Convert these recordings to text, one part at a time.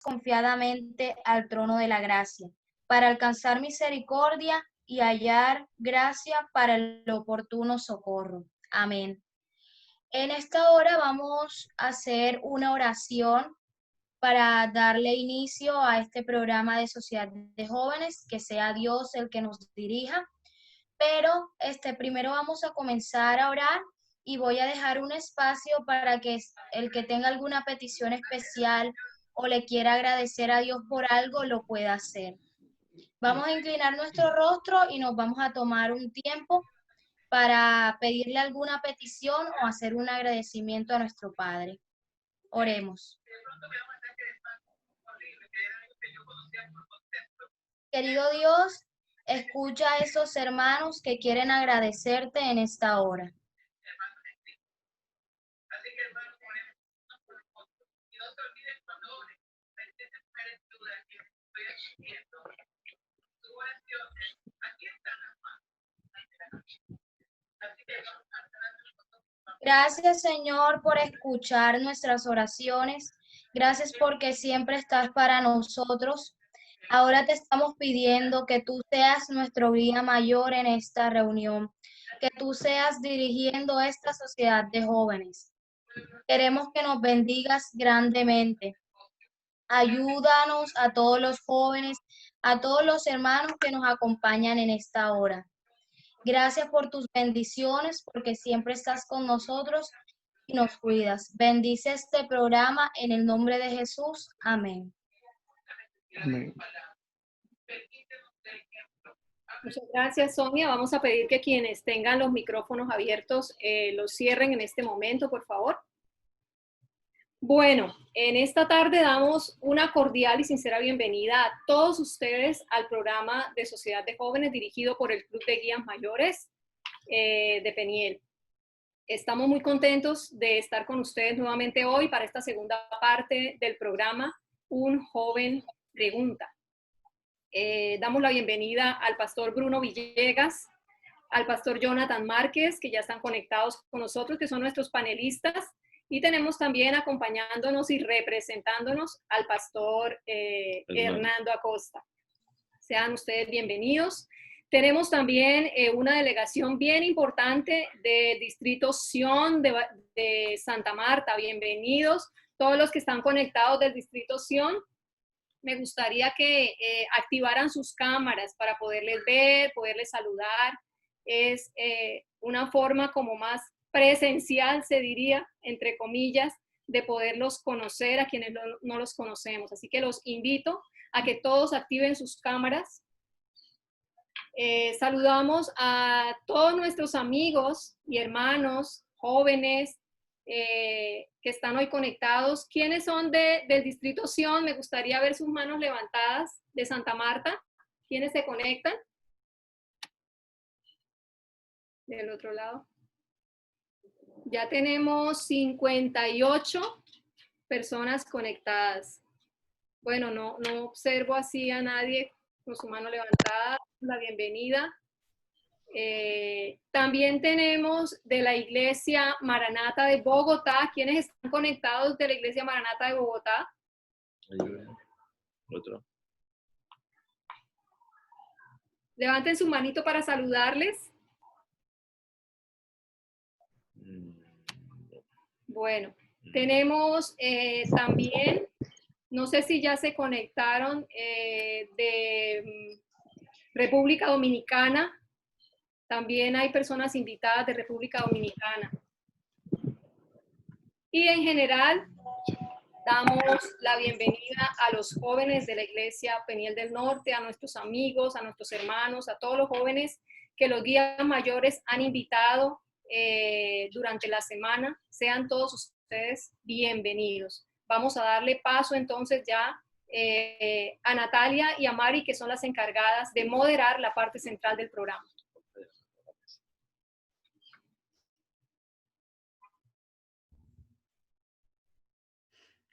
confiadamente al trono de la gracia, para alcanzar misericordia y hallar gracia para el oportuno socorro. Amén. En esta hora vamos a hacer una oración para darle inicio a este programa de Sociedad de Jóvenes, que sea Dios el que nos dirija. Pero primero vamos a comenzar a orar y voy a dejar un espacio para que el que tenga alguna petición especial o le quiera agradecer a Dios por algo, lo pueda hacer. Vamos a inclinar nuestro rostro y nos vamos a tomar un tiempo para pedirle alguna petición o hacer un agradecimiento a nuestro Padre. Oremos. Querido Dios, escucha a esos hermanos que quieren agradecerte en esta hora. Gracias, Señor, por escuchar nuestras oraciones. Gracias porque siempre estás para nosotros. Ahora te estamos pidiendo que tú seas nuestro guía mayor en esta reunión, que tú seas dirigiendo esta sociedad de jóvenes. Queremos que nos bendigas grandemente. Ayúdanos a todos los jóvenes, a todos los hermanos que nos acompañan en esta hora. Gracias por tus bendiciones, porque siempre estás con nosotros y nos cuidas. Bendice este programa en el nombre de Jesús. Amén. Amén. Muchas gracias, Sonia. Vamos a pedir que quienes tengan los micrófonos abiertos los cierren en este momento, por favor. Bueno, en esta tarde damos una cordial y sincera bienvenida a todos ustedes al programa de Sociedad de Jóvenes dirigido por el Club de Guías Mayores de Peniel. Estamos muy contentos de estar con ustedes nuevamente hoy para esta segunda parte del programa Un Joven Pregunta. Damos la bienvenida al pastor Bruno Villegas, al pastor Jonathan Márquez, que ya están conectados con nosotros, que son nuestros panelistas, y tenemos también acompañándonos y representándonos al pastor Hernando Acosta. Sean ustedes bienvenidos. Tenemos también una delegación bien importante del distrito Sion de Santa Marta. Bienvenidos todos los que están conectados del distrito Sion. Me gustaría que activaran sus cámaras para poderles ver, poderles saludar. Es una forma como más presencial, se diría, entre comillas, de poderlos conocer a quienes no los conocemos. Así que los invito a que todos activen sus cámaras. Saludamos a todos nuestros amigos y hermanos, jóvenes, que están hoy conectados. ¿Quiénes son del distrito Sion? Me gustaría ver sus manos levantadas de Santa Marta. ¿Quiénes se conectan? Del otro lado. Ya tenemos 58 personas conectadas. Bueno, no observo así a nadie con su mano levantada. La bienvenida. También tenemos de la Iglesia Maranata de Bogotá. ¿Quiénes están conectados de la Iglesia Maranata de Bogotá? Otro. Levanten su manito para saludarles. Bueno, tenemos también, no sé si ya se conectaron de República Dominicana. También hay personas invitadas de República Dominicana. Y en general, damos la bienvenida a los jóvenes de la Iglesia Peniel del Norte, a nuestros amigos, a nuestros hermanos, a todos los jóvenes que los guías mayores han invitado durante la semana. Sean todos ustedes bienvenidos. Vamos a darle paso entonces ya a Natalia y a Mari, que son las encargadas de moderar la parte central del programa.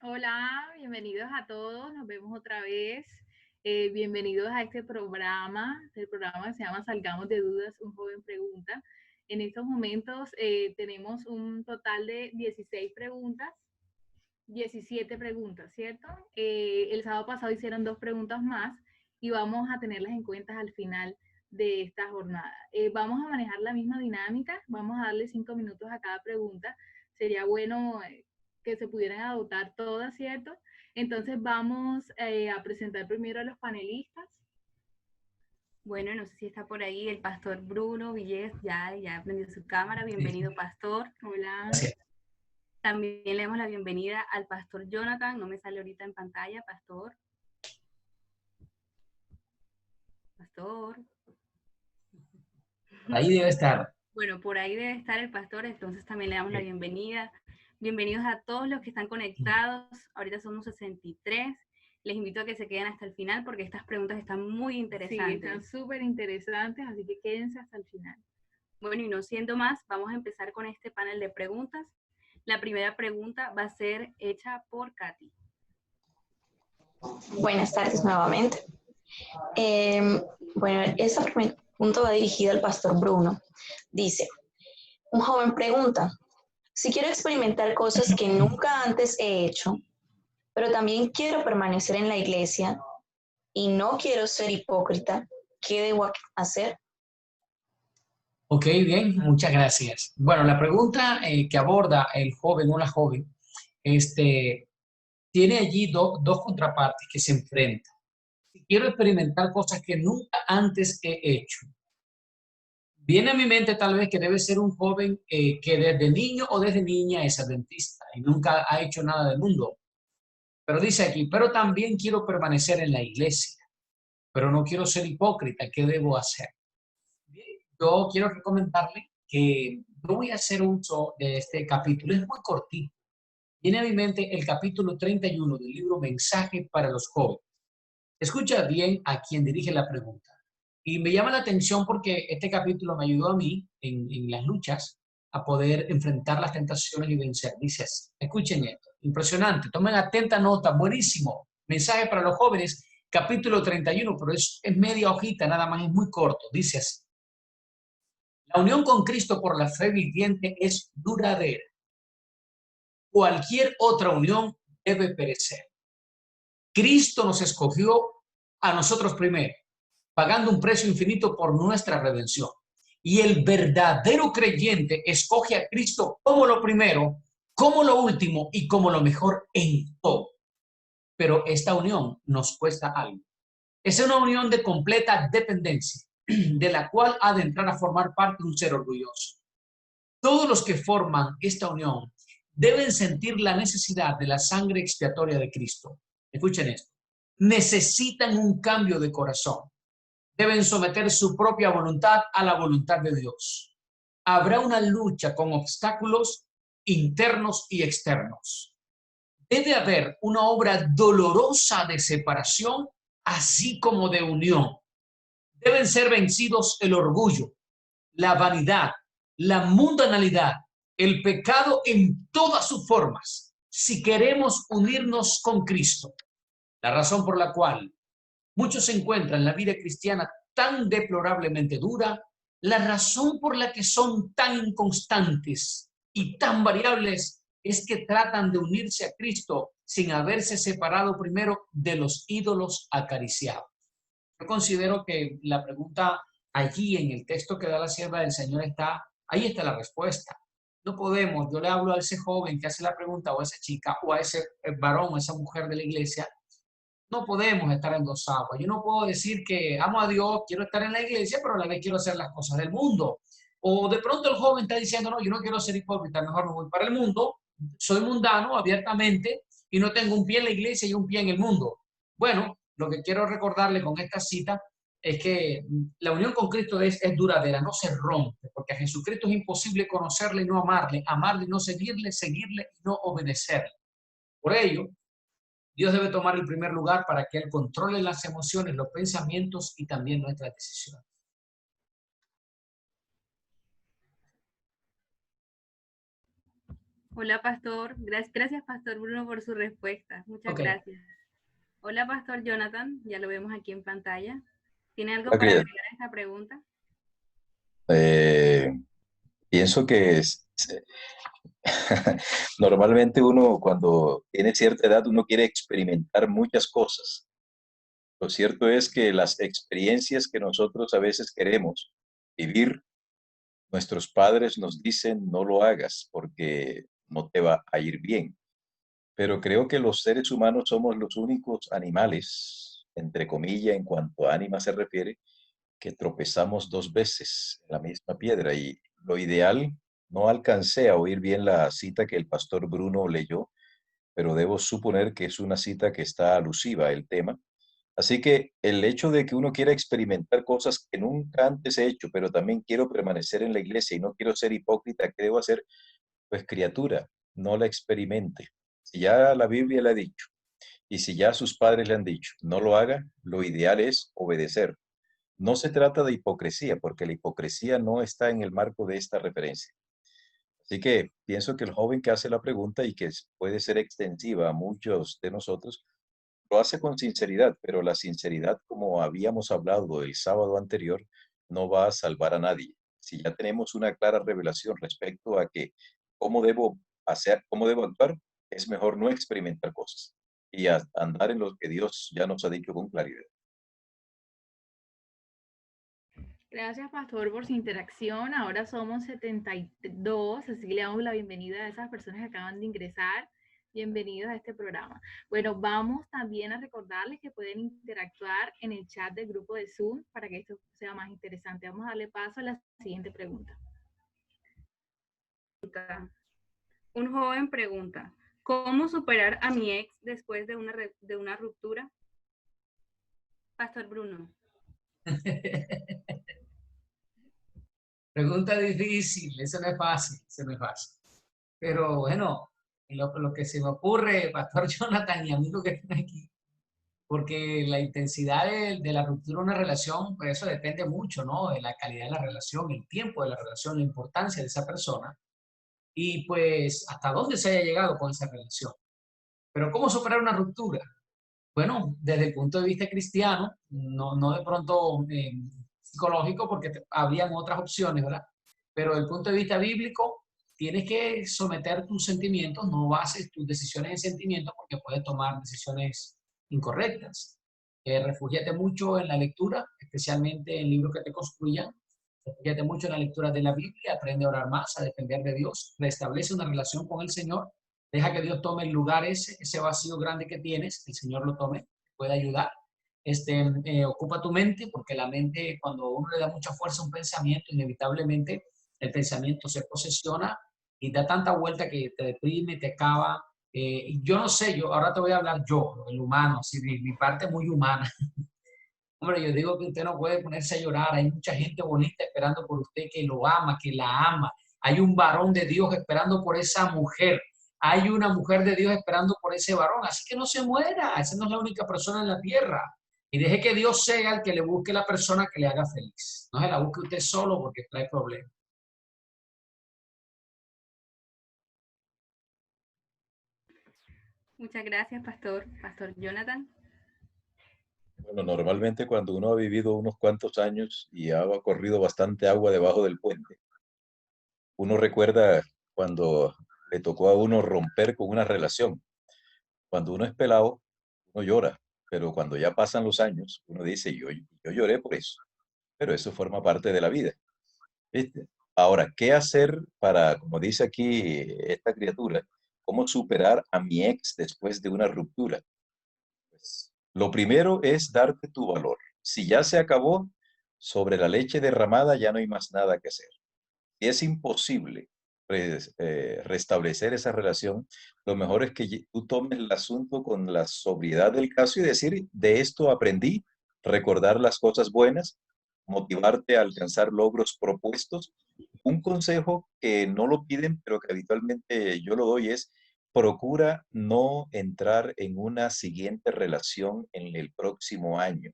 Hola, bienvenidos a todos, nos vemos otra vez. Bienvenidos a este programa, el programa que se llama Salgamos de Dudas, un joven pregunta. En estos momentos tenemos un total de 16 preguntas 17 preguntas, ¿cierto? El sábado pasado hicieron 2 preguntas más y vamos a tenerlas en cuenta al final de esta jornada. Vamos a manejar la misma dinámica, vamos a darle 5 minutos a cada pregunta. Sería bueno que se pudieran adoptar todas, ¿cierto? Entonces vamos a presentar primero a los panelistas. Bueno, no sé si está por ahí el pastor Bruno Villegas, ya prendió su cámara. Bienvenido, pastor. Hola. Gracias. También le damos la bienvenida al pastor Jonathan, no me sale ahorita en pantalla, pastor. Pastor. Ahí debe estar. Bueno, por ahí debe estar el pastor, entonces también le damos la bienvenida. Bienvenidos a todos los que están conectados. Ahorita somos 63. Les invito a que se queden hasta el final porque estas preguntas están muy interesantes. Sí, están súper interesantes, así que quédense hasta el final. Bueno, y no siendo más, vamos a empezar con este panel de preguntas. La primera pregunta va a ser hecha por Katy. Buenas tardes nuevamente. Bueno, esta pregunta va dirigida al pastor Bruno. Dice, un joven pregunta, si quiero experimentar cosas que nunca antes he hecho, pero también quiero permanecer en la iglesia y no quiero ser hipócrita, ¿qué debo hacer? Ok, bien, muchas gracias. Bueno, la pregunta que aborda el joven o la joven, tiene allí dos contrapartes que se enfrentan. Si quiero experimentar cosas que nunca antes he hecho, viene a mi mente tal vez que debe ser un joven que desde niño o desde niña es adventista y nunca ha hecho nada del mundo. Pero dice aquí, pero también quiero permanecer en la iglesia, pero no quiero ser hipócrita, ¿qué debo hacer? Bien, yo quiero recomendarle que yo voy a hacer uso de este capítulo, es muy cortito. Viene a mi mente el capítulo 31 del libro Mensaje para los Jóvenes. Escucha bien a quien dirige la pregunta. Y me llama la atención porque este capítulo me ayudó a mí en las luchas a poder enfrentar las tentaciones y vencer. Dice así, escuchen esto, impresionante, tomen atenta nota, buenísimo. Mensaje para los jóvenes, capítulo 31, pero es media hojita, nada más, es muy corto. Dice así, la unión con Cristo por la fe viviente es duradera. Cualquier otra unión debe perecer. Cristo nos escogió a nosotros primero, pagando un precio infinito por nuestra redención. Y el verdadero creyente escoge a Cristo como lo primero, como lo último y como lo mejor en todo. Pero esta unión nos cuesta algo. Es una unión de completa dependencia, de la cual ha de entrar a formar parte un ser orgulloso. Todos los que forman esta unión deben sentir la necesidad de la sangre expiatoria de Cristo. Escuchen esto. Necesitan un cambio de corazón. Deben someter su propia voluntad a la voluntad de Dios. Habrá una lucha con obstáculos internos y externos. Debe haber una obra dolorosa de separación, así como de unión. Deben ser vencidos el orgullo, la vanidad, la mundanalidad, el pecado en todas sus formas, si queremos unirnos con Cristo. La razón por la cual muchos se encuentran la vida cristiana tan deplorablemente dura, la razón por la que son tan inconstantes y tan variables es que tratan de unirse a Cristo sin haberse separado primero de los ídolos acariciados. Yo considero que la pregunta allí en el texto que da la sierva del Señor ahí está la respuesta. No podemos, yo le hablo a ese joven que hace la pregunta o a esa chica o a ese varón o a esa mujer de la iglesia. No podemos estar en dos aguas. Yo no puedo decir que amo a Dios, quiero estar en la iglesia, pero a la vez quiero hacer las cosas del mundo. O de pronto el joven está diciendo, no, yo no quiero ser hipócrita, mejor me voy para el mundo, soy mundano abiertamente y no tengo un pie en la iglesia y un pie en el mundo. Bueno, lo que quiero recordarle con esta cita es que la unión con Cristo es duradera, no se rompe, porque a Jesucristo es imposible conocerle y no amarle, amarle y no seguirle, seguirle y no obedecerle. Por ello, Dios debe tomar el primer lugar para que Él controle las emociones, los pensamientos y también nuestras decisiones. Hola, pastor. Gracias, pastor Bruno, por su respuesta. Muchas gracias. Hola, pastor Jonathan. Ya lo vemos aquí en pantalla. ¿Tiene algo para agregar a esta pregunta? Pienso que Normalmente uno cuando tiene cierta edad, uno quiere experimentar muchas cosas. Lo cierto es que las experiencias que nosotros a veces queremos vivir, nuestros padres nos dicen no lo hagas porque no te va a ir bien. Pero creo que los seres humanos somos los únicos animales, entre comillas, en cuanto a ánima se refiere, que tropezamos dos veces en la misma piedra. Y lo ideal, no alcancé a oír bien la cita que el pastor Bruno leyó, pero debo suponer que es una cita que está alusiva al tema. Así que el hecho de que uno quiera experimentar cosas que nunca antes he hecho, pero también quiero permanecer en la iglesia y no quiero ser hipócrita, ¿qué debo hacer? Pues criatura, no la experimente. Si ya la Biblia le ha dicho y si ya sus padres le han dicho, no lo haga, lo ideal es obedecer. No se trata de hipocresía, porque la hipocresía no está en el marco de esta referencia. Así que pienso que el joven que hace la pregunta y que puede ser extensiva a muchos de nosotros, lo hace con sinceridad, pero la sinceridad, como habíamos hablado el sábado anterior, no va a salvar a nadie. Si ya tenemos una clara revelación respecto a que cómo debo hacer, cómo debo actuar, es mejor no experimentar cosas y andar en lo que Dios ya nos ha dicho con claridad. Gracias, Pastor, por su interacción. Ahora somos 72, así que le damos la bienvenida a esas personas que acaban de ingresar. Bienvenidos a este programa. Bueno, vamos también a recordarles que pueden interactuar en el chat del grupo de Zoom para que esto sea más interesante. Vamos a darle paso a la siguiente pregunta. Un joven pregunta, ¿cómo superar a mi ex después de una ruptura? Pastor Bruno. Pregunta difícil, eso no es fácil, eso no es fácil. Pero bueno, lo que se me ocurre, Pastor Jonathan y amigos que están aquí, porque la intensidad de la ruptura de una relación, pues eso depende mucho, ¿no? De la calidad de la relación, el tiempo de la relación, la importancia de esa persona y pues hasta dónde se haya llegado con esa relación. Pero ¿cómo superar una ruptura? Bueno, desde el punto de vista cristiano, no de pronto psicológico, porque habrían otras opciones, ¿verdad? Pero desde el punto de vista bíblico, tienes que someter tus sentimientos, no bases tus decisiones en sentimientos porque puedes tomar decisiones incorrectas. Refúgiate mucho en la lectura, especialmente en libros que te construyan. Refúgiate mucho en la lectura de la Biblia, aprende a orar más, a depender de Dios, restablece una relación con el Señor. Deja que Dios tome el lugar ese vacío grande que tienes, que el Señor lo tome, puede ayudar. Ocupa tu mente, porque la mente, cuando uno le da mucha fuerza a un pensamiento, inevitablemente el pensamiento se posesiona y da tanta vuelta que te deprime, te acaba. Yo no sé, yo ahora te voy a hablar yo, el humano, así, mi parte muy humana. Hombre, yo digo que usted no puede ponerse a llorar, hay mucha gente bonita esperando por usted que lo ama, que la ama. Hay un varón de Dios esperando por esa mujer. Hay una mujer de Dios esperando por ese varón. Así que no se muera, esa no es la única persona en la tierra. Y deje que Dios sea el que le busque la persona que le haga feliz. No se la busque usted solo porque trae problemas. Muchas gracias, Pastor Jonathan. Bueno, normalmente cuando uno ha vivido unos cuantos años y ha corrido bastante agua debajo del puente, uno recuerda cuando le tocó a uno romper con una relación. Cuando uno es pelado, uno llora, pero cuando ya pasan los años, uno dice, yo lloré por eso, pero eso forma parte de la vida. ¿Viste? Ahora, ¿qué hacer para, como dice aquí esta criatura, cómo superar a mi ex después de una ruptura? Pues, lo primero es darte tu valor. Si ya se acabó, sobre la leche derramada ya no hay más nada que hacer. Si es imposible restablecer esa relación, lo mejor es que tú tomes el asunto con la sobriedad del caso y decir, de esto aprendí, recordar las cosas buenas, motivarte a alcanzar logros propuestos. Un consejo que no lo piden, pero que habitualmente yo lo doy es, procura no entrar en una siguiente relación en el próximo año,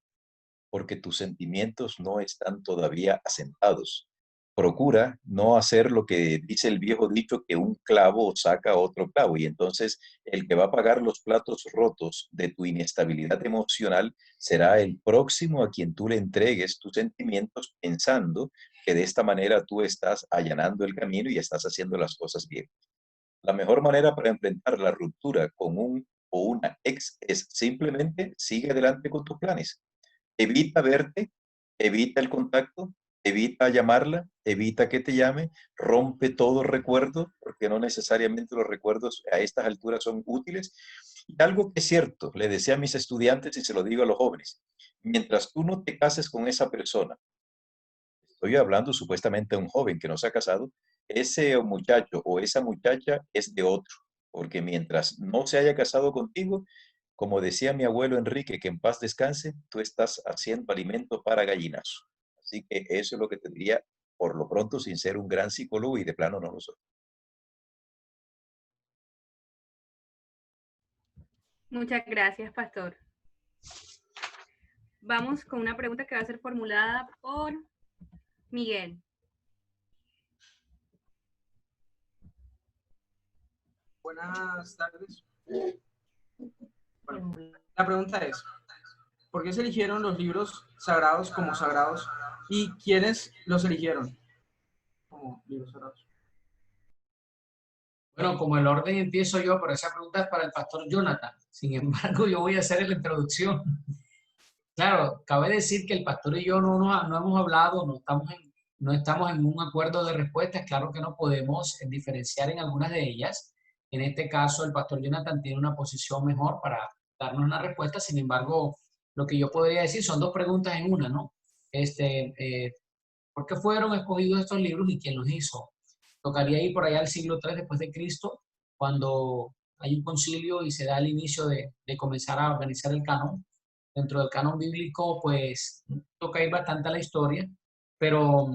porque tus sentimientos no están todavía asentados. Procura no hacer lo que dice el viejo dicho, que un clavo saca otro clavo, y entonces el que va a pagar los platos rotos de tu inestabilidad emocional será el próximo a quien tú le entregues tus sentimientos pensando que de esta manera tú estás allanando el camino y estás haciendo las cosas bien. La mejor manera para enfrentar la ruptura con un o una ex es simplemente sigue adelante con tus planes. Evita verte, evita el contacto, evita llamarla, evita que te llame, rompe todo recuerdo, porque no necesariamente los recuerdos a estas alturas son útiles. Y algo que es cierto, le decía a mis estudiantes y se lo digo a los jóvenes, mientras tú no te cases con esa persona, estoy hablando supuestamente de un joven que no se ha casado, ese muchacho o esa muchacha es de otro, porque mientras no se haya casado contigo, como decía mi abuelo Enrique, que en paz descanse, tú estás haciendo alimento para gallinazo. Así que eso es lo que te diría, por lo pronto, sin ser un gran psicólogo y de plano no lo soy. Muchas gracias, pastor. Vamos con una pregunta que va a ser formulada por Miguel. Buenas tardes. Bueno, la pregunta es, ¿por qué se eligieron los libros sagrados como sagrados y quiénes los eligieron como libros sagrados? Bueno, como el orden empiezo yo, pero esa pregunta es para el pastor Jonathan. Sin embargo, yo voy a hacer la introducción. Claro, cabe decir que el pastor y yo no hemos hablado, no estamos en un acuerdo de respuestas. Claro que no podemos diferenciar en algunas de ellas. En este caso, el pastor Jonathan tiene una posición mejor para darnos una respuesta. Sin embargo, lo que yo podría decir son dos preguntas en una, ¿no? ¿Por qué fueron escogidos estos libros y quién los hizo? Tocaría ir por allá al siglo III después de Cristo, cuando hay un concilio y se da el inicio de comenzar a organizar el canon. Dentro del canon bíblico, pues toca ir bastante a la historia, pero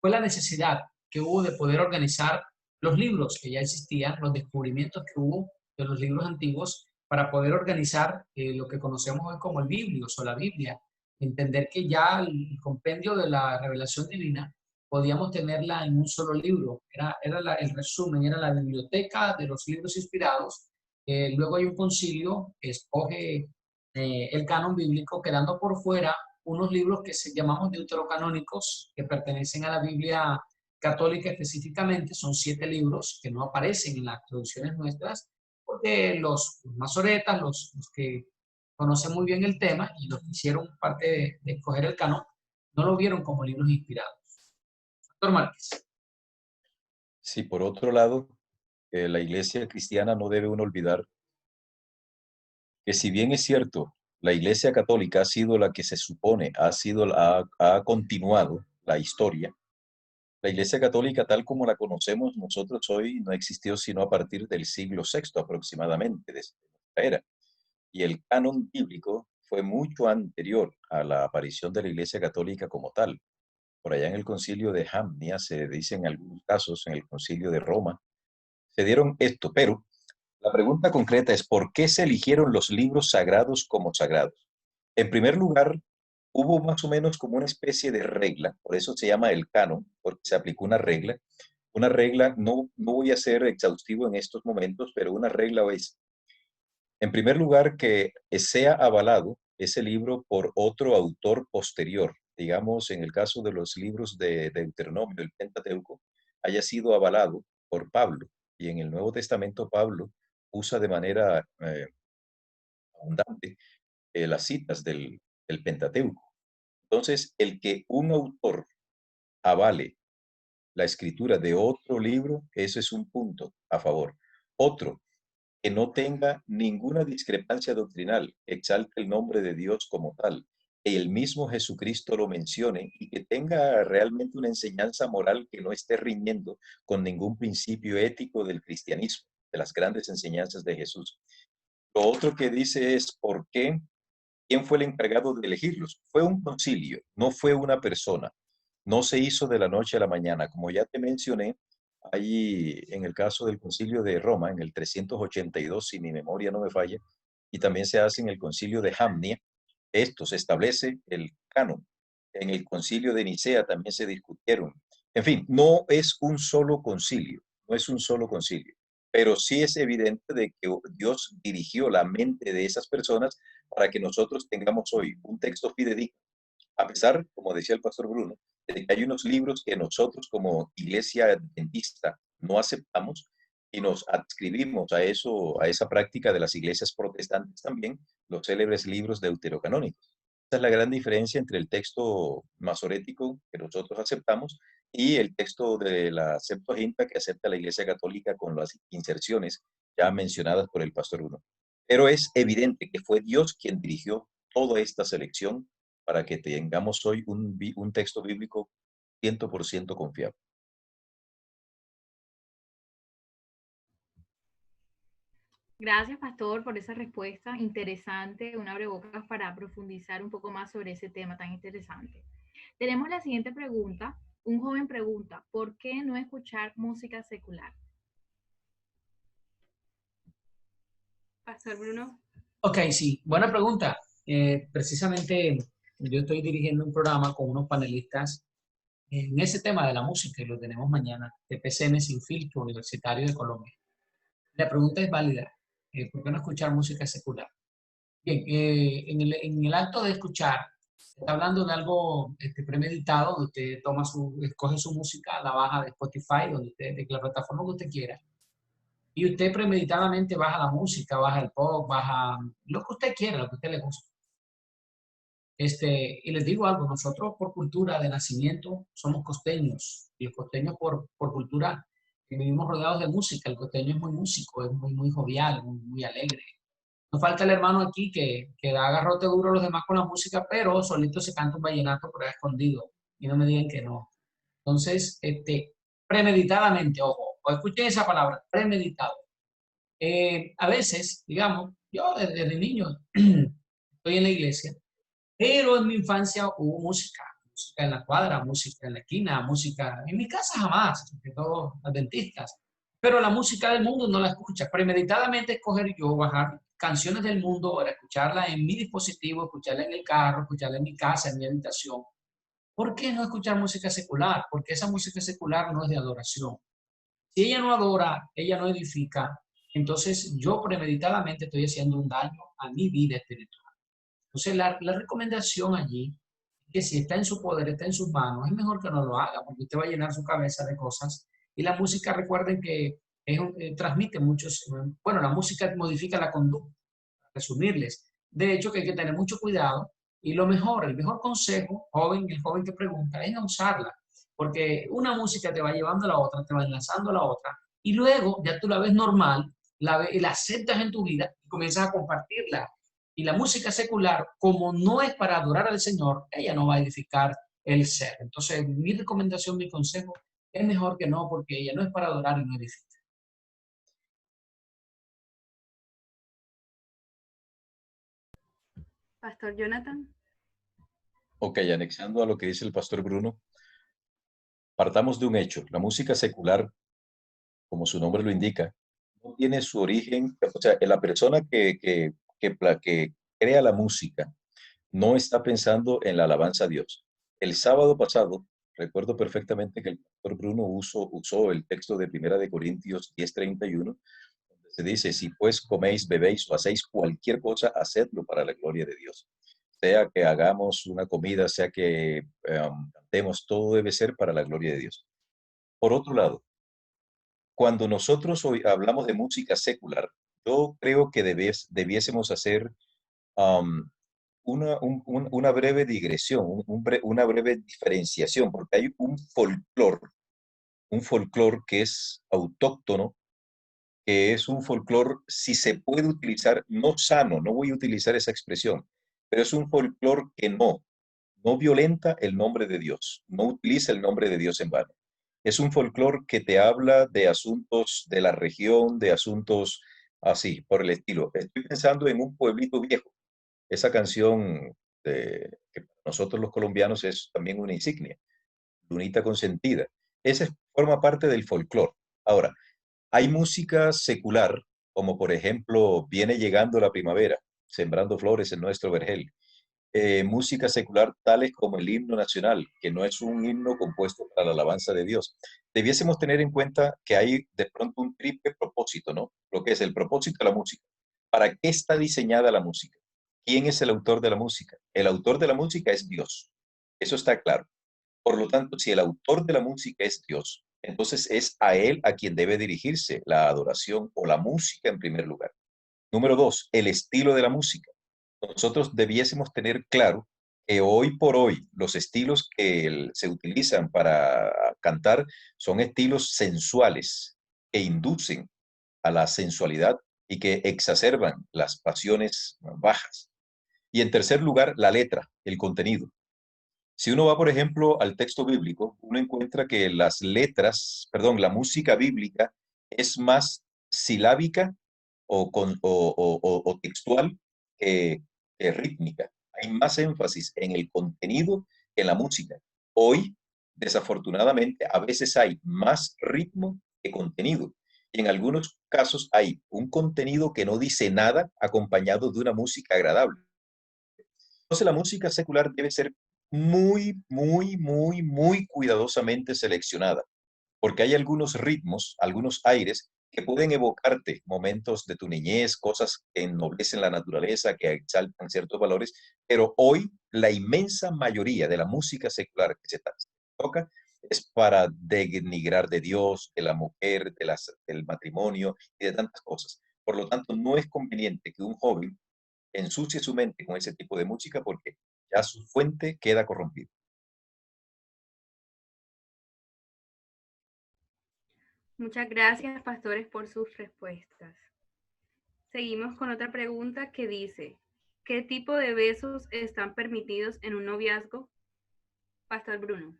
fue la necesidad que hubo de poder organizar los libros que ya existían, los descubrimientos que hubo de los libros antiguos, para poder organizar lo que conocemos hoy como el Biblios o la Biblia. Entender que ya el compendio de la revelación divina podíamos tenerla en un solo libro. Era el resumen, era la biblioteca de los libros inspirados. Luego hay un concilio que escoge el canon bíblico, quedando por fuera unos libros que llamamos deuterocanónicos, que pertenecen a la Biblia católica específicamente. Son 7 libros que no aparecen en las traducciones nuestras, porque los masoretas, los que conocen muy bien el tema y los que hicieron parte de escoger el canon, no lo vieron como libros inspirados. Doctor Márquez. Sí, por otro lado, la iglesia cristiana no debe uno olvidar que si bien es cierto, la iglesia católica ha sido la que se supone ha continuado la historia, la iglesia católica tal como la conocemos nosotros hoy no existió sino a partir del siglo VI aproximadamente, de nuestra era. Y el canon bíblico fue mucho anterior a la aparición de la iglesia católica como tal. Por allá en el concilio de Jamnia, se dice en algunos casos, en el concilio de Roma, se dieron esto, pero la pregunta concreta es ¿por qué se eligieron los libros sagrados como sagrados? En primer lugar, hubo más o menos como una especie de regla, por eso se llama el canon, porque se aplicó una regla. Una regla, no voy a ser exhaustivo en estos momentos, pero una regla es, en primer lugar, que sea avalado ese libro por otro autor posterior. Digamos, en el caso de los libros de Deuteronomio, el Pentateuco, haya sido avalado por Pablo. Y en el Nuevo Testamento, Pablo usa de manera abundante las citas del Pentateuco. Entonces, el que un autor avale la escritura de otro libro, ese es un punto a favor. Otro, que no tenga ninguna discrepancia doctrinal, exalte el nombre de Dios como tal, que el mismo Jesucristo lo mencione y que tenga realmente una enseñanza moral que no esté riñendo con ningún principio ético del cristianismo, de las grandes enseñanzas de Jesús. Lo otro que dice es, ¿por qué? ¿Quién fue el encargado de elegirlos? Fue un concilio, no fue una persona. No se hizo de la noche a la mañana. Como ya te mencioné, ahí en el caso del concilio de Roma, en el 382, si mi memoria no me falla, y también se hace en el concilio de Jamnia, esto se establece el canon. En el concilio de Nicea también se discutieron. En fin, no es un solo concilio, no es un solo concilio, pero sí es evidente de que Dios dirigió la mente de esas personas para que nosotros tengamos hoy un texto fidedigno, a pesar, como decía el pastor Bruno, de que hay unos libros que nosotros como iglesia adventista no aceptamos y nos adscribimos a eso, a esa práctica de las iglesias protestantes también, los célebres libros deuterocanónicos. Esa es la gran diferencia entre el texto masorético que nosotros aceptamos y el texto de la Septuaginta que acepta la Iglesia Católica con las inserciones ya mencionadas por el pastor Bruno. Pero es evidente que fue Dios quien dirigió toda esta selección para que tengamos hoy un texto bíblico 100% confiable. Gracias, pastor, por esa respuesta interesante, un abrebocas para profundizar un poco más sobre ese tema tan interesante. Tenemos la siguiente pregunta. Un joven pregunta, ¿por qué no escuchar música secular? Pastor Bruno. Ok, sí, buena pregunta. Precisamente yo estoy dirigiendo un programa con unos panelistas en ese tema de la música y lo tenemos mañana, de PCM Sin Filtro Universitario de Colombia. La pregunta es válida. ¿Por qué no escuchar música secular? Bien, en el acto de escuchar, está hablando de algo premeditado, donde usted escoge su música, la baja de Spotify, de la plataforma que usted quiera, y usted premeditadamente baja la música, baja el pop, baja lo que usted quiera, lo que a usted le gusta. Y les digo algo, nosotros por cultura de nacimiento somos costeños, y los costeños por cultura vivimos rodeados de música, el costeño es muy músico, es muy jovial, muy alegre. Nos falta el hermano aquí que da garrote duro a los demás con la música, pero solito se canta un vallenato por ahí escondido, y no me digan que no. Entonces, premeditadamente, ojo, o escuchen esa palabra, premeditado. A veces, digamos, yo desde niño estoy en la iglesia, pero en mi infancia hubo música en la cuadra, música en la esquina, música en mi casa jamás, que todos adventistas, pero la música del mundo no la escucha. Premeditadamente escoger yo bajar canciones del mundo para escucharla en mi dispositivo, escucharla en el carro, escucharla en mi casa, en mi habitación. ¿Por qué no escuchar música secular? Porque esa música secular no es de adoración. Si ella no adora, ella no edifica, entonces yo premeditadamente estoy haciendo un daño a mi vida espiritual. Entonces la recomendación allí es que si está en su poder, está en sus manos, es mejor que no lo haga, porque usted va a llenar su cabeza de cosas. Y la música, recuerden que transmite muchos, bueno, la música modifica la conducta, para resumirles. De hecho, que hay que tener mucho cuidado y lo mejor, el mejor consejo, el joven que pregunta, es no usarla, porque una música te va llevando a la otra, te va enlazando a la otra, y luego ya tú la ves normal, la aceptas en tu vida y comienzas a compartirla. Y la música secular, como no es para adorar al Señor, ella no va a edificar el ser. Entonces, mi recomendación, mi consejo, es mejor que no, porque ella no es para adorar y no edifica. Pastor Jonathan. Ok, anexando a lo que dice el pastor Bruno, partamos de un hecho. La música secular, como su nombre lo indica, no tiene su origen, o sea, la persona que crea la música no está pensando en la alabanza a Dios. El sábado pasado, recuerdo perfectamente que el pastor Bruno usó el texto de 1 Corintios 10:31, donde se dice, si pues coméis, bebéis o hacéis cualquier cosa, hacedlo para la gloria de Dios. Sea que hagamos una comida, sea que cantemos, todo debe ser para la gloria de Dios. Por otro lado, cuando nosotros hoy hablamos de música secular, yo creo que debiésemos hacer una breve digresión, una breve diferenciación, porque hay un folclore que es autóctono, que es un folclore, si se puede utilizar, no sano, no voy a utilizar esa expresión, pero es un folclore que no violenta el nombre de Dios, no utiliza el nombre de Dios en vano. Es un folclore que te habla de asuntos de la región, de asuntos así, por el estilo. Estoy pensando en Un pueblito viejo. Esa canción que para nosotros los colombianos es también una insignia, Lunita consentida. Esa forma parte del folclore. Ahora, hay música secular, como por ejemplo Viene llegando la primavera, Sembrando flores en nuestro vergel. Música secular tales como el himno nacional, que no es un himno compuesto para la alabanza de Dios. Debiésemos tener en cuenta que hay de pronto un triple propósito, ¿no? Lo que es el propósito de la música. ¿Para qué está diseñada la música? ¿Quién es el autor de la música? El autor de la música es Dios. Eso está claro. Por lo tanto, si el autor de la música es Dios, Entonces es a Él a quien debe dirigirse la adoración o la música en primer lugar. Número 2, el estilo de la música. Nosotros debiésemos tener claro que hoy por hoy los estilos que se utilizan para cantar son estilos sensuales que inducen a la sensualidad y que exacerban las pasiones bajas. Y en tercer lugar, la letra, el contenido. Si uno va, por ejemplo, al texto bíblico, uno encuentra que las letras, perdón, la música bíblica es más silábica o textual que rítmica. Hay más énfasis en el contenido que en la música. Hoy, desafortunadamente, a veces hay más ritmo que contenido. Y en algunos casos hay un contenido que no dice nada acompañado de una música agradable. Entonces la música secular debe ser muy cuidadosamente seleccionada, porque hay algunos ritmos, algunos aires que pueden evocarte momentos de tu niñez, cosas que ennoblecen la naturaleza, que exaltan ciertos valores, pero hoy la inmensa mayoría de la música secular que se toca es para denigrar de Dios, de la mujer, del matrimonio y de tantas cosas. Por lo tanto, no es conveniente que un joven ensucie su mente con ese tipo de música porque ya su fuente queda corrompida. Muchas gracias, pastores, por sus respuestas. Seguimos con otra pregunta que dice, ¿qué tipo de besos están permitidos en un noviazgo? Pastor Bruno.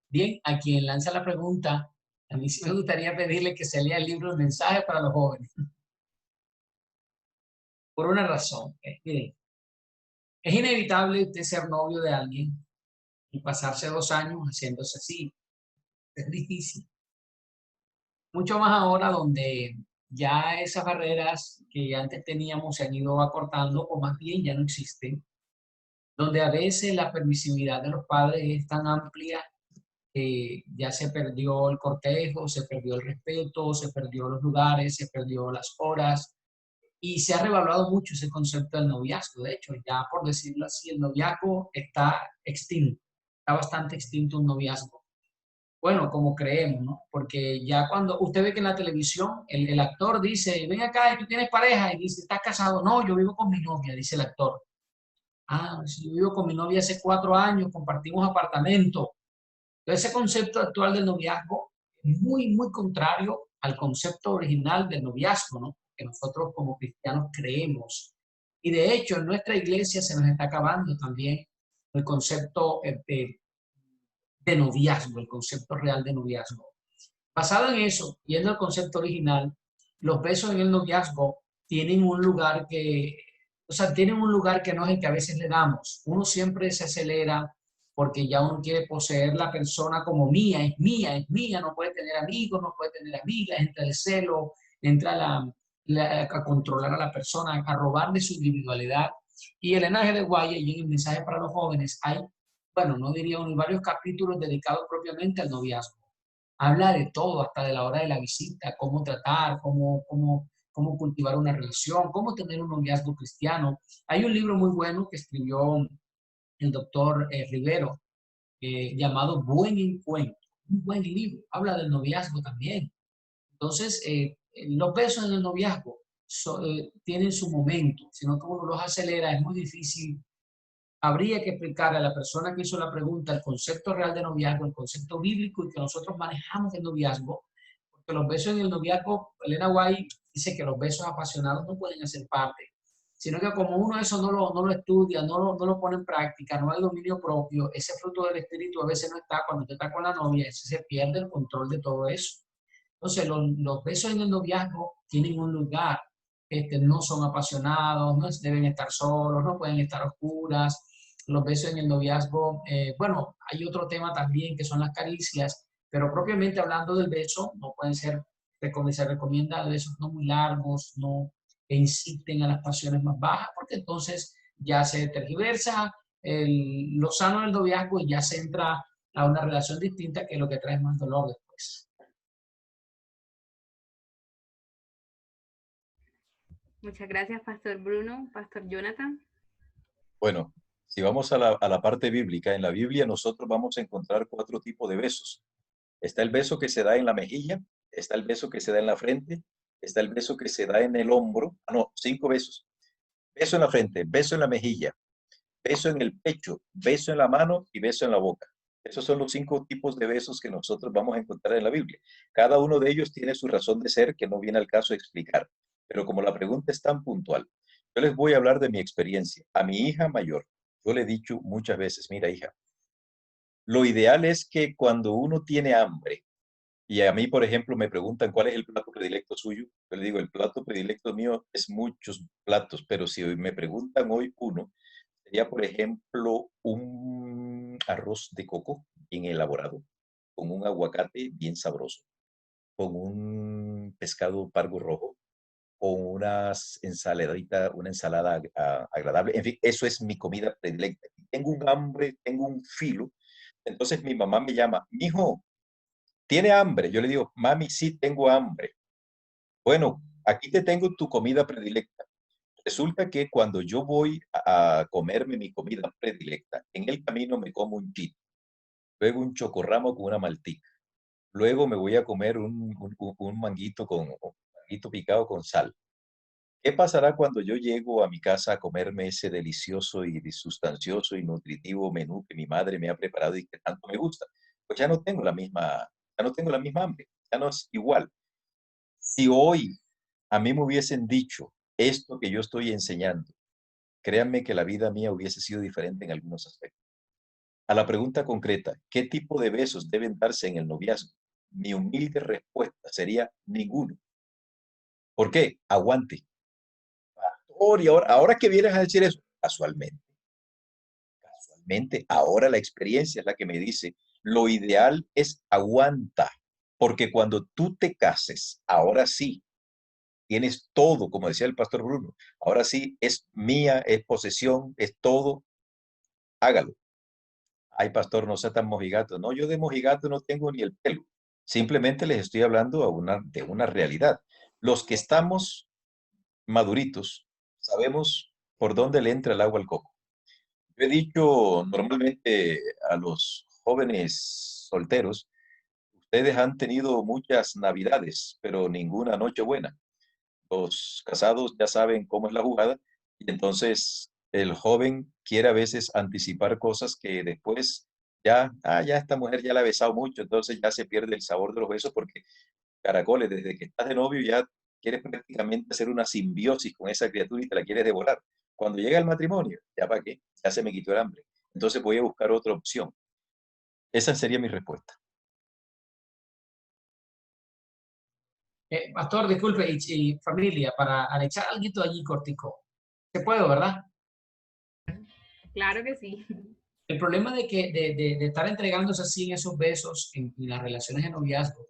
Bien, a quien lanza la pregunta, a mí sí me gustaría pedirle que se lea el libro El mensaje para los jóvenes. Por una razón. Miren, es inevitable usted ser novio de alguien y pasarse 2 años haciéndose así. Es difícil. Mucho más ahora donde ya esas barreras que antes teníamos se han ido acortando o más bien ya no existen. Donde a veces la permisividad de los padres es tan amplia que ya se perdió el cortejo, se perdió el respeto, se perdió los lugares, se perdió las horas y se ha revaluado mucho ese concepto del noviazgo. De hecho, ya por decirlo así, el noviazgo está extinto, está bastante extinto un noviazgo. Bueno, como creemos, ¿no? Porque ya cuando usted ve que en la televisión el actor dice, ven acá, tú tienes pareja, y dice, ¿estás casado? No, yo vivo con mi novia, dice el actor. Ah, si yo vivo con mi novia hace 4 años, compartimos apartamento. Entonces, ese concepto actual del noviazgo es muy contrario al concepto original del noviazgo, ¿no? Que nosotros como cristianos creemos. Y de hecho, en nuestra iglesia se nos está acabando también el concepto de noviazgo, el concepto real de noviazgo. Basado en eso, yendo al concepto original, los besos en el noviazgo tienen un lugar que, o sea, tienen un lugar que no es el que a veces le damos. Uno siempre se acelera porque ya uno quiere poseer la persona como es mía, no puede tener amigos, no puede tener amigas, entra el celo, entra a controlar a la persona, a robarle su individualidad. Y el G. de Guaya y en el mensaje para los jóvenes hay, bueno, no diría uno, varios capítulos dedicados propiamente al noviazgo. Habla de todo, hasta de la hora de la visita, cómo tratar, cómo cultivar una relación, cómo tener un noviazgo cristiano. Hay un libro muy bueno que escribió el doctor Rivero, llamado Buen Encuentro. Un buen libro, habla del noviazgo también. Entonces, los besos en el noviazgo tienen su momento, sino que uno los acelera, es muy difícil. Habría que explicar a la persona que hizo la pregunta el concepto real de noviazgo, el concepto bíblico y que nosotros manejamos el noviazgo, porque los besos en el noviazgo, Elena White dice que los besos apasionados no pueden hacer parte, sino que como uno eso no lo estudia, no lo pone en práctica, no hay dominio propio, ese fruto del espíritu a veces no está cuando usted está con la novia, se pierde el control de todo eso. Entonces, los besos en el noviazgo tienen un lugar, no son apasionados, no deben estar solos, no pueden estar oscuras. Los besos en el noviazgo, bueno, hay otro tema también que son las caricias, pero propiamente hablando del beso, no pueden ser, se recomienda besos no muy largos, no que inciten a las pasiones más bajas, porque entonces ya se tergiversa lo sano del noviazgo y ya se entra a una relación distinta que es lo que trae más dolor después. Muchas gracias, Pastor Bruno. Pastor Jonathan. Bueno, Si vamos a la parte bíblica, en la Biblia nosotros vamos a encontrar 4 tipos de besos. Está el beso que se da en la mejilla, está el beso que se da en la frente, está el beso que se da en el hombro. Ah, no, 5 besos. Beso en la frente, beso en la mejilla, beso en el pecho, beso en la mano y beso en la boca. Esos son los 5 tipos de besos que nosotros vamos a encontrar en la Biblia. Cada uno de ellos tiene su razón de ser que no viene al caso de explicar. Pero como la pregunta es tan puntual, yo les voy a hablar de mi experiencia. A mi hija mayor, yo le he dicho muchas veces, mira hija, lo ideal es que cuando uno tiene hambre, y a mí, por ejemplo, me preguntan cuál es el plato predilecto suyo, yo le digo, el plato predilecto mío es muchos platos, pero si hoy me preguntan hoy uno, sería, por ejemplo, un arroz de coco bien elaborado, con un aguacate bien sabroso, con un pescado pargo rojo, con una ensalada agradable. En fin, eso es mi comida predilecta. Tengo un hambre, tengo un filo. Entonces mi mamá me llama, mijo, ¿tiene hambre? Yo le digo, mami, sí tengo hambre. Bueno, aquí te tengo tu comida predilecta. Resulta que cuando yo voy a comerme mi comida predilecta, en el camino me como un chito, luego un chocorramo con una maltica, luego me voy a comer un manguito un manguito picado con sal. ¿Qué pasará cuando yo llego a mi casa a comerme ese delicioso y sustancioso y nutritivo menú que mi madre me ha preparado y que tanto me gusta? Pues ya no tengo la misma hambre, ya no es igual. Si hoy a mí me hubiesen dicho esto que yo estoy enseñando, créanme que la vida mía hubiese sido diferente en algunos aspectos. A la pregunta concreta, ¿qué tipo de besos deben darse en el noviazgo? Mi humilde respuesta sería ninguno. ¿Por qué? Aguante. Y ahora que vienes a decir eso, casualmente, ahora la experiencia es la que me dice, lo ideal es aguanta, porque cuando tú te cases, ahora sí, tienes todo, como decía el pastor Bruno, ahora sí, es mía, es posesión, es todo, hágalo. Ay, pastor, no sea tan mojigato. No, yo de mojigato no tengo ni el pelo. Simplemente les estoy hablando de una realidad. Los que estamos maduritos, sabemos por dónde le entra el agua al coco. Yo he dicho normalmente a los jóvenes solteros, ustedes han tenido muchas navidades, pero ninguna noche buena. Los casados ya saben cómo es la jugada y entonces el joven quiere a veces anticipar cosas que después ya esta mujer ya la ha besado mucho, entonces ya se pierde el sabor de los besos porque caracoles, desde que estás de novio ya quieres prácticamente hacer una simbiosis con esa criatura y te la quieres devorar. Cuando llega el matrimonio, ¿ya para qué? Ya se me quitó el hambre. Entonces voy a buscar otra opción. Esa sería mi respuesta. Pastor, disculpe, y familia, para anexar algo allí cortico. Se puede, ¿verdad? Claro que sí. El problema de estar entregándose así en esos besos en las relaciones de noviazgo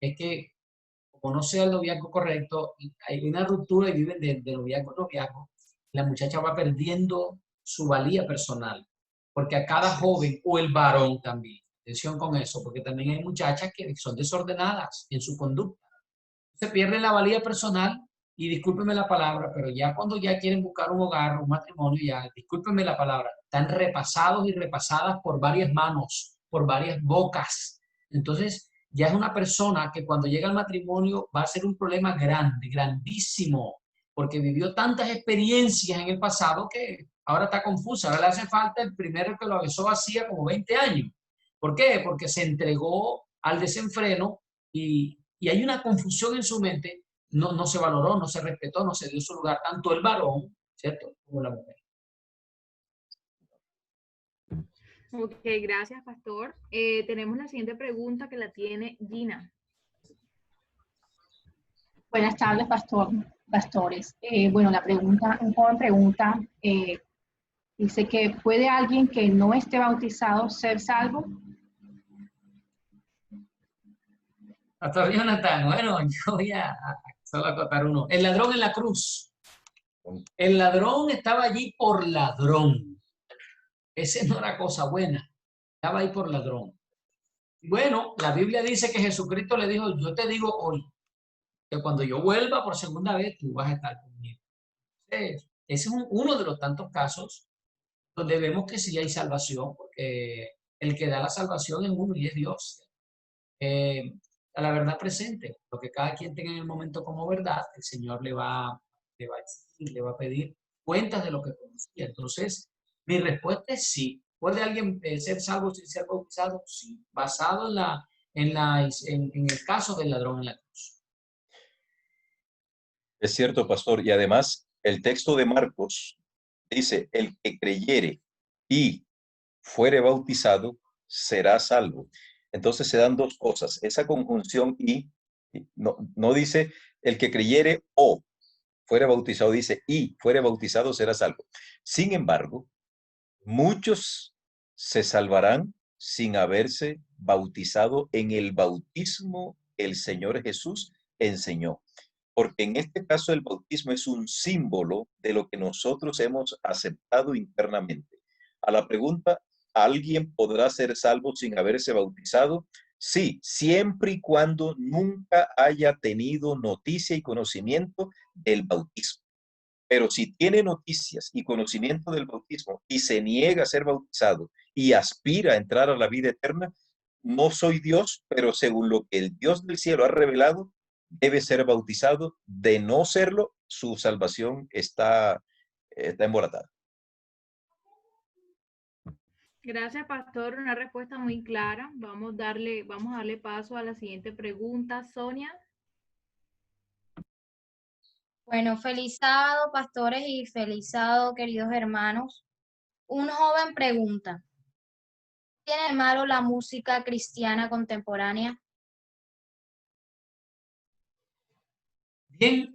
es que, como no sea el noviazgo correcto, hay una ruptura y viven de noviazgo en noviazgo. La muchacha va perdiendo su valía personal, porque a cada joven, o el varón también, atención con eso, porque también hay muchachas que son desordenadas en su conducta. Se pierde la valía personal y discúlpeme la palabra, pero ya cuando ya quieren buscar un hogar, un matrimonio, ya, discúlpeme la palabra, están repasados y repasadas por varias manos, por varias bocas. Entonces, ya es una persona que cuando llega al matrimonio va a ser un problema grande, grandísimo, porque vivió tantas experiencias en el pasado que ahora está confusa. Ahora le hace falta el primero que lo besó hacía como 20 años. ¿Por qué? Porque se entregó al desenfreno y hay una confusión en su mente, no se valoró, no se respetó, no se dio su lugar, tanto el varón, ¿cierto?, como la mujer. Ok, gracias, pastor. Tenemos la siguiente pregunta que la tiene Gina. Buenas tardes, pastores. Bueno, un joven pregunta, dice que ¿puede alguien que no esté bautizado ser salvo? Pastor Jonathan, bueno, yo voy a solo acotar uno. El ladrón en la cruz. El ladrón estaba allí por ladrón. Ese no era cosa buena. Estaba ahí por ladrón. Bueno, la Biblia dice que Jesucristo le dijo, yo te digo hoy, que cuando yo vuelva por segunda vez, tú vas a estar conmigo. Ese es uno de los tantos casos donde vemos que sí hay salvación, porque el que da la salvación es uno y es Dios. A la verdad presente, lo que cada quien tenga en el momento como verdad, el Señor le va a exigir, le va a pedir cuentas de lo que conocía. Entonces, mi respuesta es sí. ¿Puede alguien ser salvo sin ser bautizado? Sí, basado en el caso del ladrón en la cruz. Es cierto, pastor. Y además, el texto de Marcos dice, el que creyere y fuere bautizado será salvo. Entonces se dan dos cosas. Esa conjunción y no dice el que creyere o fuere bautizado, dice y fuere bautizado será salvo. Sin embargo, muchos se salvarán sin haberse bautizado en el bautismo que el Señor Jesús enseñó. Porque en este caso el bautismo es un símbolo de lo que nosotros hemos aceptado internamente. A la pregunta, ¿alguien podrá ser salvo sin haberse bautizado? Sí, siempre y cuando nunca haya tenido noticia y conocimiento del bautismo. Pero si tiene noticias y conocimiento del bautismo y se niega a ser bautizado y aspira a entrar a la vida eterna, no soy Dios, pero según lo que el Dios del cielo ha revelado, debe ser bautizado. De no serlo, su salvación está embolatada. Gracias, pastor. Una respuesta muy clara. Vamos a darle paso a la siguiente pregunta. Sonia. Bueno, feliz sábado, pastores, y feliz sábado, queridos hermanos. Un joven pregunta, ¿qué tiene de malo la música cristiana contemporánea? Bien,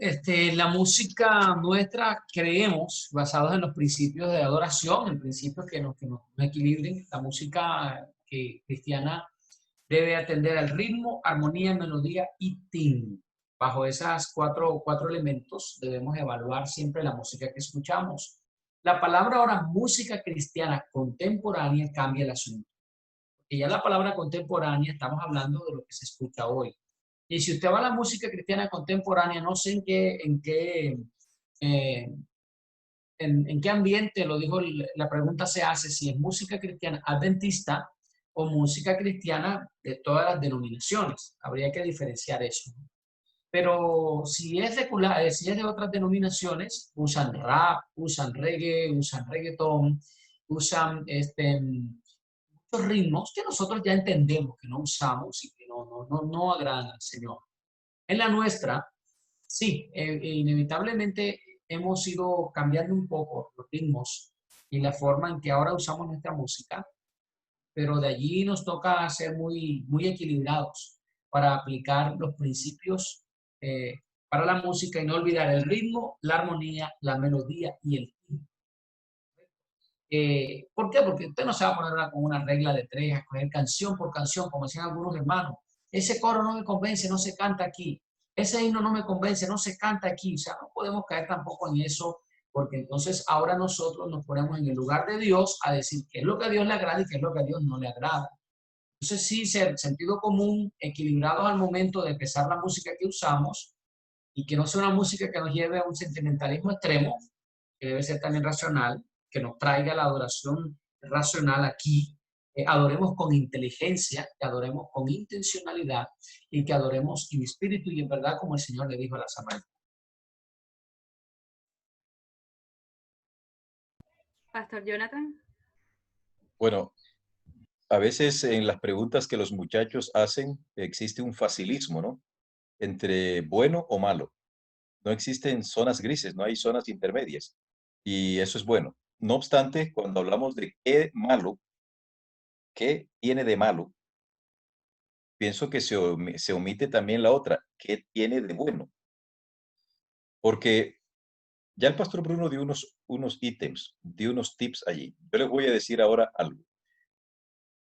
la música nuestra creemos, basados en los principios de adoración, en principios que nos equilibren. La música cristiana debe atender al ritmo, armonía, melodía y timbre. Bajo esas cuatro elementos debemos evaluar siempre la música que escuchamos. La palabra ahora música cristiana contemporánea cambia el asunto. Porque ya la palabra contemporánea estamos hablando de lo que se escucha hoy. Y si usted va a la música cristiana contemporánea, no sé en qué ambiente, lo dijo, la pregunta se hace si es música cristiana adventista o música cristiana de todas las denominaciones. Habría que diferenciar eso. Pero si es secular, si es de otras denominaciones, usan rap, usan reggae, usan reggaetón, usan muchos ritmos que nosotros ya entendemos que no usamos y que no agradan al Señor. En la nuestra, sí, inevitablemente hemos ido cambiando un poco los ritmos y la forma en que ahora usamos nuestra música, pero de allí nos toca ser muy equilibrados para aplicar los principios para la música y no olvidar el ritmo, la armonía, la melodía y el timbre. ¿Por qué? Porque usted no se va a poner con una regla de tres, a escoger canción por canción, como decían algunos hermanos. Ese coro no me convence, no se canta aquí. Ese himno no me convence, no se canta aquí. O sea, no podemos caer tampoco en eso, porque entonces ahora nosotros nos ponemos en el lugar de Dios a decir qué es lo que a Dios le agrada y qué es lo que a Dios no le agrada. Entonces sí, ser sentido común, equilibrados al momento de empezar la música que usamos y que no sea una música que nos lleve a un sentimentalismo extremo, que debe ser también racional, que nos traiga la adoración racional aquí. Adoremos con inteligencia, que adoremos con intencionalidad y que adoremos en espíritu y en verdad, como el Señor le dijo a la samaritana. Pastor Jonathan. Bueno, a veces en las preguntas que los muchachos hacen existe un facilismo, ¿no? Entre bueno o malo. No existen zonas grises, no hay zonas intermedias. Y eso es bueno. No obstante, cuando hablamos de qué malo, qué tiene de malo, pienso que se omite también la otra, qué tiene de bueno. Porque ya el pastor Bruno dio unos ítems, dio unos tips allí. Yo les voy a decir ahora algo.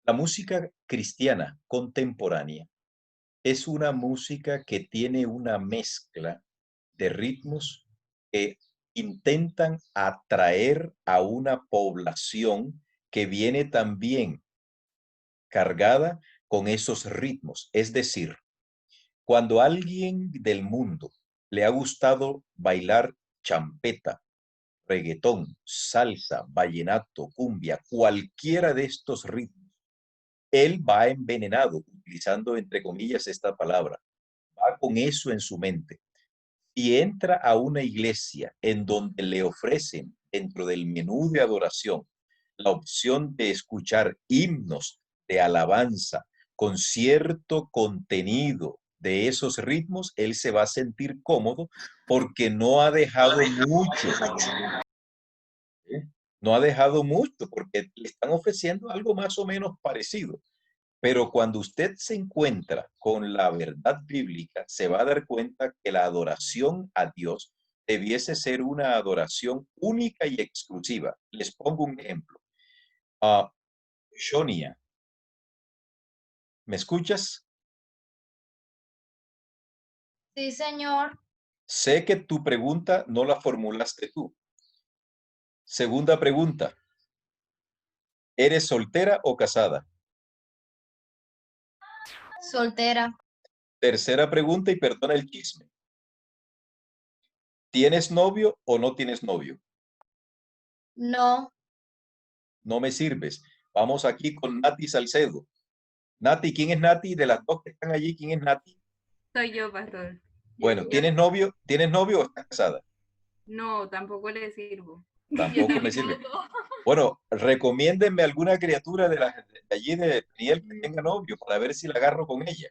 La música cristiana contemporánea es una música que tiene una mezcla de ritmos que intentan atraer a una población que viene también cargada con esos ritmos. Es decir, cuando a alguien del mundo le ha gustado bailar champeta, reggaetón, salsa, vallenato, cumbia, cualquiera de estos ritmos, él va envenenado, utilizando entre comillas esta palabra, va con eso en su mente. Y entra a una iglesia en donde le ofrecen dentro del menú de adoración la opción de escuchar himnos de alabanza con cierto contenido de esos ritmos, él se va a sentir cómodo porque no ha dejado mucho. No ha dejado mucho porque le están ofreciendo algo más o menos parecido. Pero cuando usted se encuentra con la verdad bíblica, se va a dar cuenta que la adoración a Dios debiese ser una adoración única y exclusiva. Les pongo un ejemplo. Shonia, ¿me escuchas? Sí, señor. Sé que tu pregunta no la formulaste tú. Segunda pregunta. ¿Eres soltera o casada? Soltera. Tercera pregunta, y perdona el chisme. ¿Tienes novio o no tienes novio? No. No me sirves. Vamos aquí con Nati Salcedo. Nati, ¿quién es Nati? De las dos que están allí, ¿quién es Nati? Soy yo, pastor. Bueno, ¿tienes novio o estás casada? No, tampoco le sirvo. Tampoco me sirve. Bueno, recomiéndenme alguna criatura de allí de Peniel que tenga novio para ver si la agarro con ella.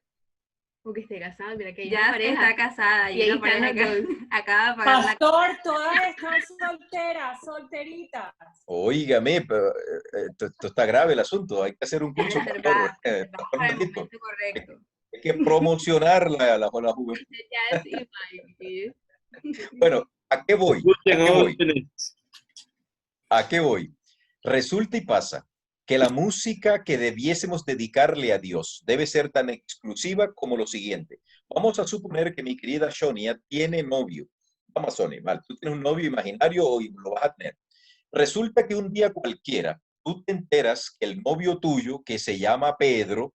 Porque esté casado, mira que hay Ya una pareja. está casada Y ahí una están pareja los dos. acaba de pagar la... Pastor, todas están solteras, solteritas. Óigame, esto está grave el asunto. Hay que hacer un curso, pastor. Para el momento correcto. Hay que promocionar la juventud. Ya es igual. Bueno, ¿a qué voy? ¿A qué voy? Resulta y pasa que la música que debiésemos dedicarle a Dios debe ser tan exclusiva como lo siguiente. Vamos a suponer que mi querida Shonia tiene novio. Vamos, Sonia, vale, tú tienes un novio imaginario o lo vas a tener. Resulta que un día cualquiera tú te enteras que el novio tuyo, que se llama Pedro,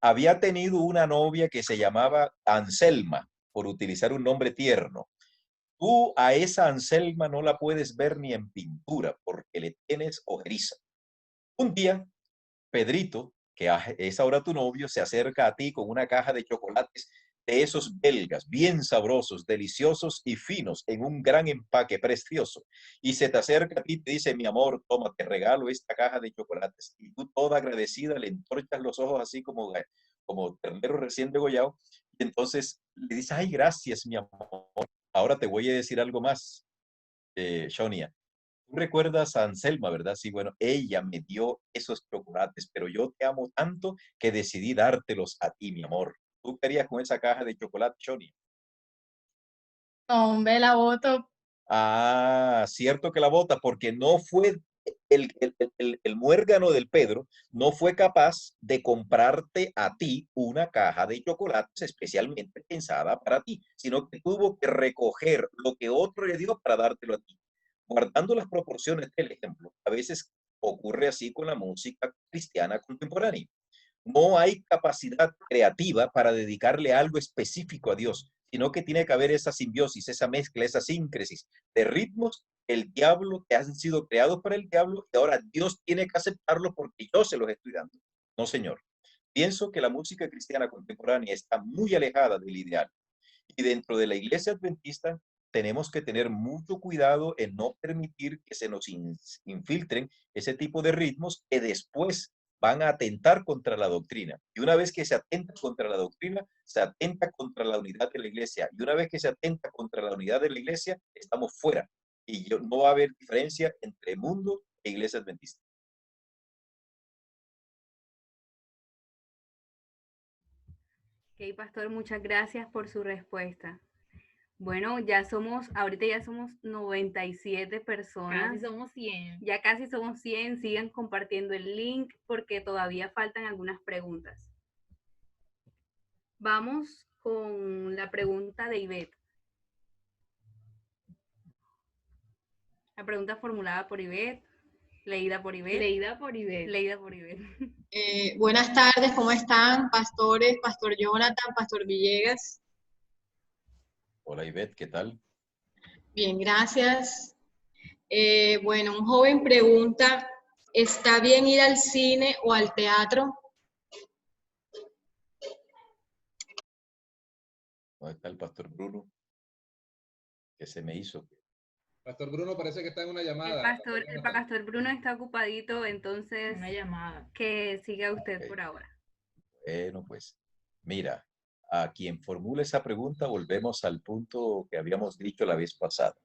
había tenido una novia que se llamaba Anselma, por utilizar un nombre tierno. Tú a esa Anselma no la puedes ver ni en pintura porque le tienes ojeriza. Un día, Pedrito, que es ahora tu novio, se acerca a ti con una caja de chocolates de esos belgas, bien sabrosos, deliciosos y finos, en un gran empaque precioso. Y se te acerca a ti y te dice, mi amor, toma, te regalo esta caja de chocolates. Y tú toda agradecida le entorchas los ojos así como ternero recién degollado. Y entonces le dices, ay, gracias, mi amor. Ahora te voy a decir algo más, Shonia. Tú recuerdas a Anselma, ¿verdad? Sí, bueno, ella me dio esos chocolates, pero yo te amo tanto que decidí dártelos a ti, mi amor. ¿Tú qué harías con esa caja de chocolate, Shonia? Hombre, la voto. Ah, cierto que la bota, porque no fue el muérgano del Pedro, no fue capaz de comprarte a ti una caja de chocolates especialmente pensada para ti, sino que tuvo que recoger lo que otro le dio para dártelo a ti. Guardando las proporciones del ejemplo, a veces ocurre así con la música cristiana contemporánea. No hay capacidad creativa para dedicarle algo específico a Dios, sino que tiene que haber esa simbiosis, esa mezcla, esa síncresis de ritmos el diablo, que han sido creados para el diablo, y ahora Dios tiene que aceptarlo porque yo se los estoy dando. No, señor. Pienso que la música cristiana contemporánea está muy alejada del ideal. Y dentro de la iglesia adventista tenemos que tener mucho cuidado en no permitir que se nos infiltren ese tipo de ritmos que después van a atentar contra la doctrina. Y una vez que se atenta contra la doctrina, se atenta contra la unidad de la iglesia. Y una vez que se atenta contra la unidad de la iglesia, estamos fuera. Y no va a haber diferencia entre mundo e iglesia adventista. Ok, pastor, muchas gracias por su respuesta. Bueno, ahorita ya somos 97 personas. Casi somos 100. Ya casi somos 100. Sigan compartiendo el link porque todavía faltan algunas preguntas. Vamos con la pregunta de Ivette. La pregunta formulada por Ivette, leída por Ivette. Leída por Ivette. Leída por Ivette. Buenas tardes, ¿cómo están, pastores? Pastor Jonathan, Pastor Villegas. Hola, Ivette, ¿qué tal? Bien, gracias. Bueno, un joven pregunta, ¿está bien ir al cine o al teatro? ¿Dónde está el pastor Bruno? ¿Qué se me hizo? Pastor Bruno parece que está en una llamada. El pastor Bruno está ocupadito, entonces Una llamada. que siga usted Ok. por ahora. Bueno, pues, mira, a quien formule esa pregunta, volvemos al punto que habíamos dicho la vez pasada.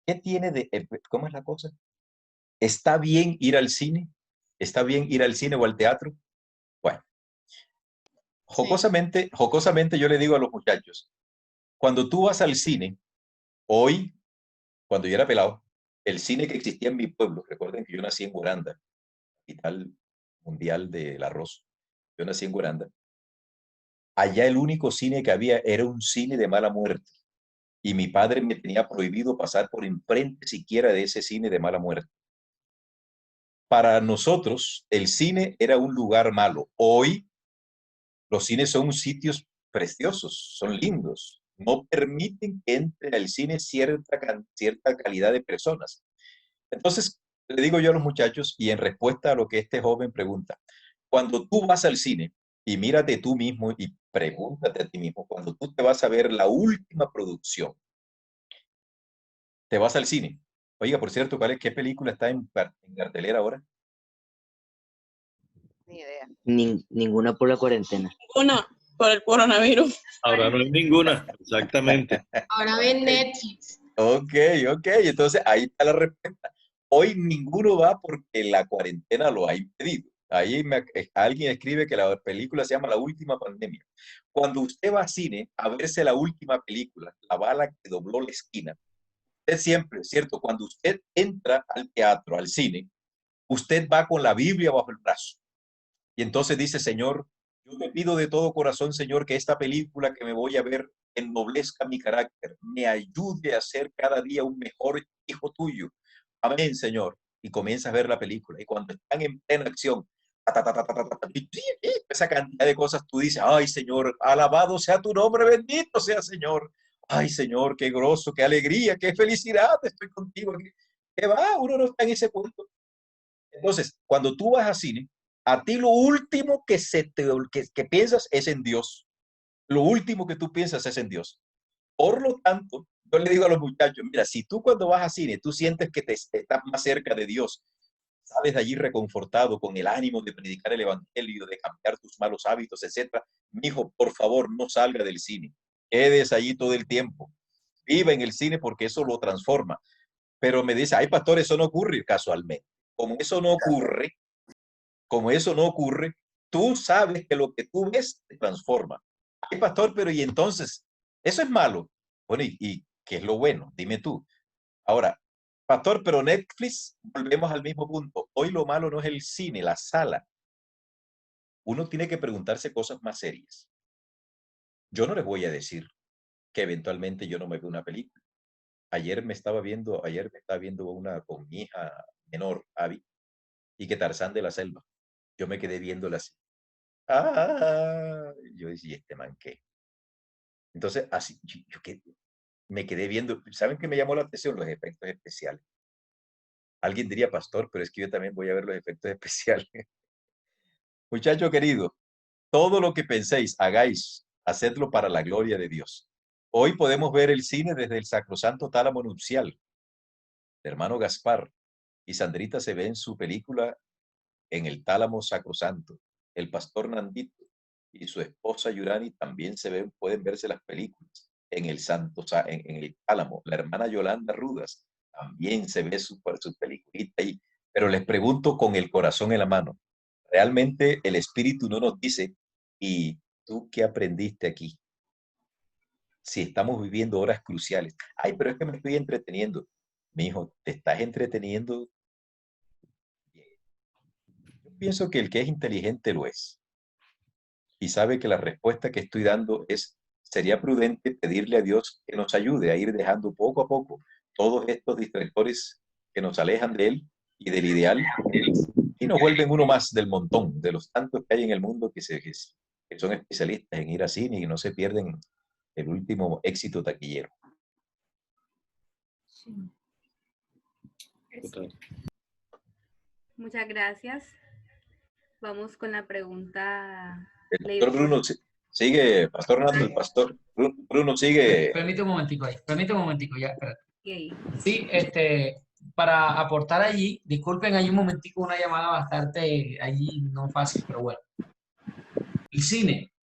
¿Qué tiene de, cómo es la cosa? ¿Está bien ir al cine? ¿Está bien ir al cine o al teatro? Bueno, jocosamente yo le digo a los muchachos, cuando tú vas al cine, hoy, cuando yo era pelado, el cine que existía en mi pueblo, recuerden que yo nací en Guaranda, capital mundial del arroz, yo nací en Guaranda, allá el único cine que había era un cine de mala muerte, y mi padre me tenía prohibido pasar por enfrente siquiera de ese cine de mala muerte. Para nosotros, el cine era un lugar malo. Hoy, los cines son sitios preciosos, son lindos. No permiten que entre al cine cierta calidad de personas. Entonces, le digo yo a los muchachos, y en respuesta a lo que este joven pregunta, cuando tú vas al cine, y mírate tú mismo y pregúntate a ti mismo, cuando tú te vas a ver la última producción, te vas al cine. Oiga, por cierto, ¿qué película está en cartelera ahora? Ni idea. Ninguna por la cuarentena. Una, por el coronavirus. Ahora no hay ninguna, exactamente. Ahora ven Netflix. Ok, entonces ahí está la respuesta. Hoy ninguno va porque la cuarentena lo ha impedido. Ahí alguien escribe que la película se llama La Última Pandemia. Cuando usted va a cine a verse la última película, La bala que dobló la esquina, usted siempre, ¿cierto? Cuando usted entra al teatro, al cine, usted va con la Biblia bajo el brazo. Y entonces dice, Señor, yo te pido de todo corazón, Señor, que esta película que me voy a ver ennoblezca mi carácter, me ayude a ser cada día un mejor hijo tuyo. Amén, Señor. Y comienza a ver la película. Y cuando están en plena acción, esa cantidad de cosas, tú dices, ay, Señor, alabado sea tu nombre, bendito sea, Señor. Ay, Señor, qué groso, qué alegría, qué felicidad, estoy contigo aquí. ¿Qué va? Uno no está en ese punto. Entonces, cuando tú vas a cine, a ti lo último que piensas es en Dios. Lo último que tú piensas es en Dios. Por lo tanto, yo le digo a los muchachos, mira, si tú cuando vas a cine, tú sientes que estás más cerca de Dios, sales de allí reconfortado con el ánimo de predicar el evangelio, de cambiar tus malos hábitos, etcétera, mijo, por favor, no salga del cine. Quedes allí todo el tiempo. Viva en el cine porque eso lo transforma. Pero me dice, ay, pastor, eso no ocurre casualmente. Como eso no ocurre, tú sabes que lo que tú ves te transforma. Ay, pastor, pero y entonces, ¿eso es malo? Bueno, ¿y qué es lo bueno? Dime tú. Ahora, pastor, pero Netflix, volvemos al mismo punto. Hoy lo malo no es el cine, la sala. Uno tiene que preguntarse cosas más serias. Yo no les voy a decir que eventualmente yo no me veo una película. Ayer me estaba viendo una con mi hija menor, Abby, y que Tarzán de la Selva. Yo me quedé viéndola así. Yo decía, ¿este man qué? Entonces, así, me quedé viendo. ¿Saben qué me llamó la atención? Los efectos especiales. Alguien diría, pastor, pero es que yo también voy a ver los efectos especiales. Muchacho querido, todo lo que penséis, hagáis, hacedlo para la gloria de Dios. Hoy podemos ver el cine desde el sacrosanto tálamo nupcial. El hermano Gaspar y Sandrita se ve en su película en el tálamo sacrosanto. El pastor Nandito y su esposa Yurani también pueden verse las películas en el en el tálamo. La hermana Yolanda Rudas también se ve su peliculita ahí. Pero les pregunto con el corazón en la mano, realmente el Espíritu no nos dice, ¿y tú qué aprendiste aquí? Si estamos viviendo horas cruciales. Ay, pero es que me estoy entreteniendo. Mi hijo, ¿te estás entreteniendo? Yo pienso que el que es inteligente lo es. Y sabe que la respuesta que estoy dando sería prudente pedirle a Dios que nos ayude a ir dejando poco a poco todos estos distractores que nos alejan de Él y del ideal y nos vuelven uno más del montón, de los tantos que hay en el mundo que son especialistas en ir a cine y no se pierden el último éxito taquillero. Sí. Muchas gracias. Vamos con la pregunta. El pastor Bruno sigue, pastor Nando, el pastor Bruno sigue. Permíteme un momentico, ya, espérate. Okay. Sí, para aportar allí, disculpen, hay un momentico, una llamada bastante allí no fácil, pero bueno. El cine,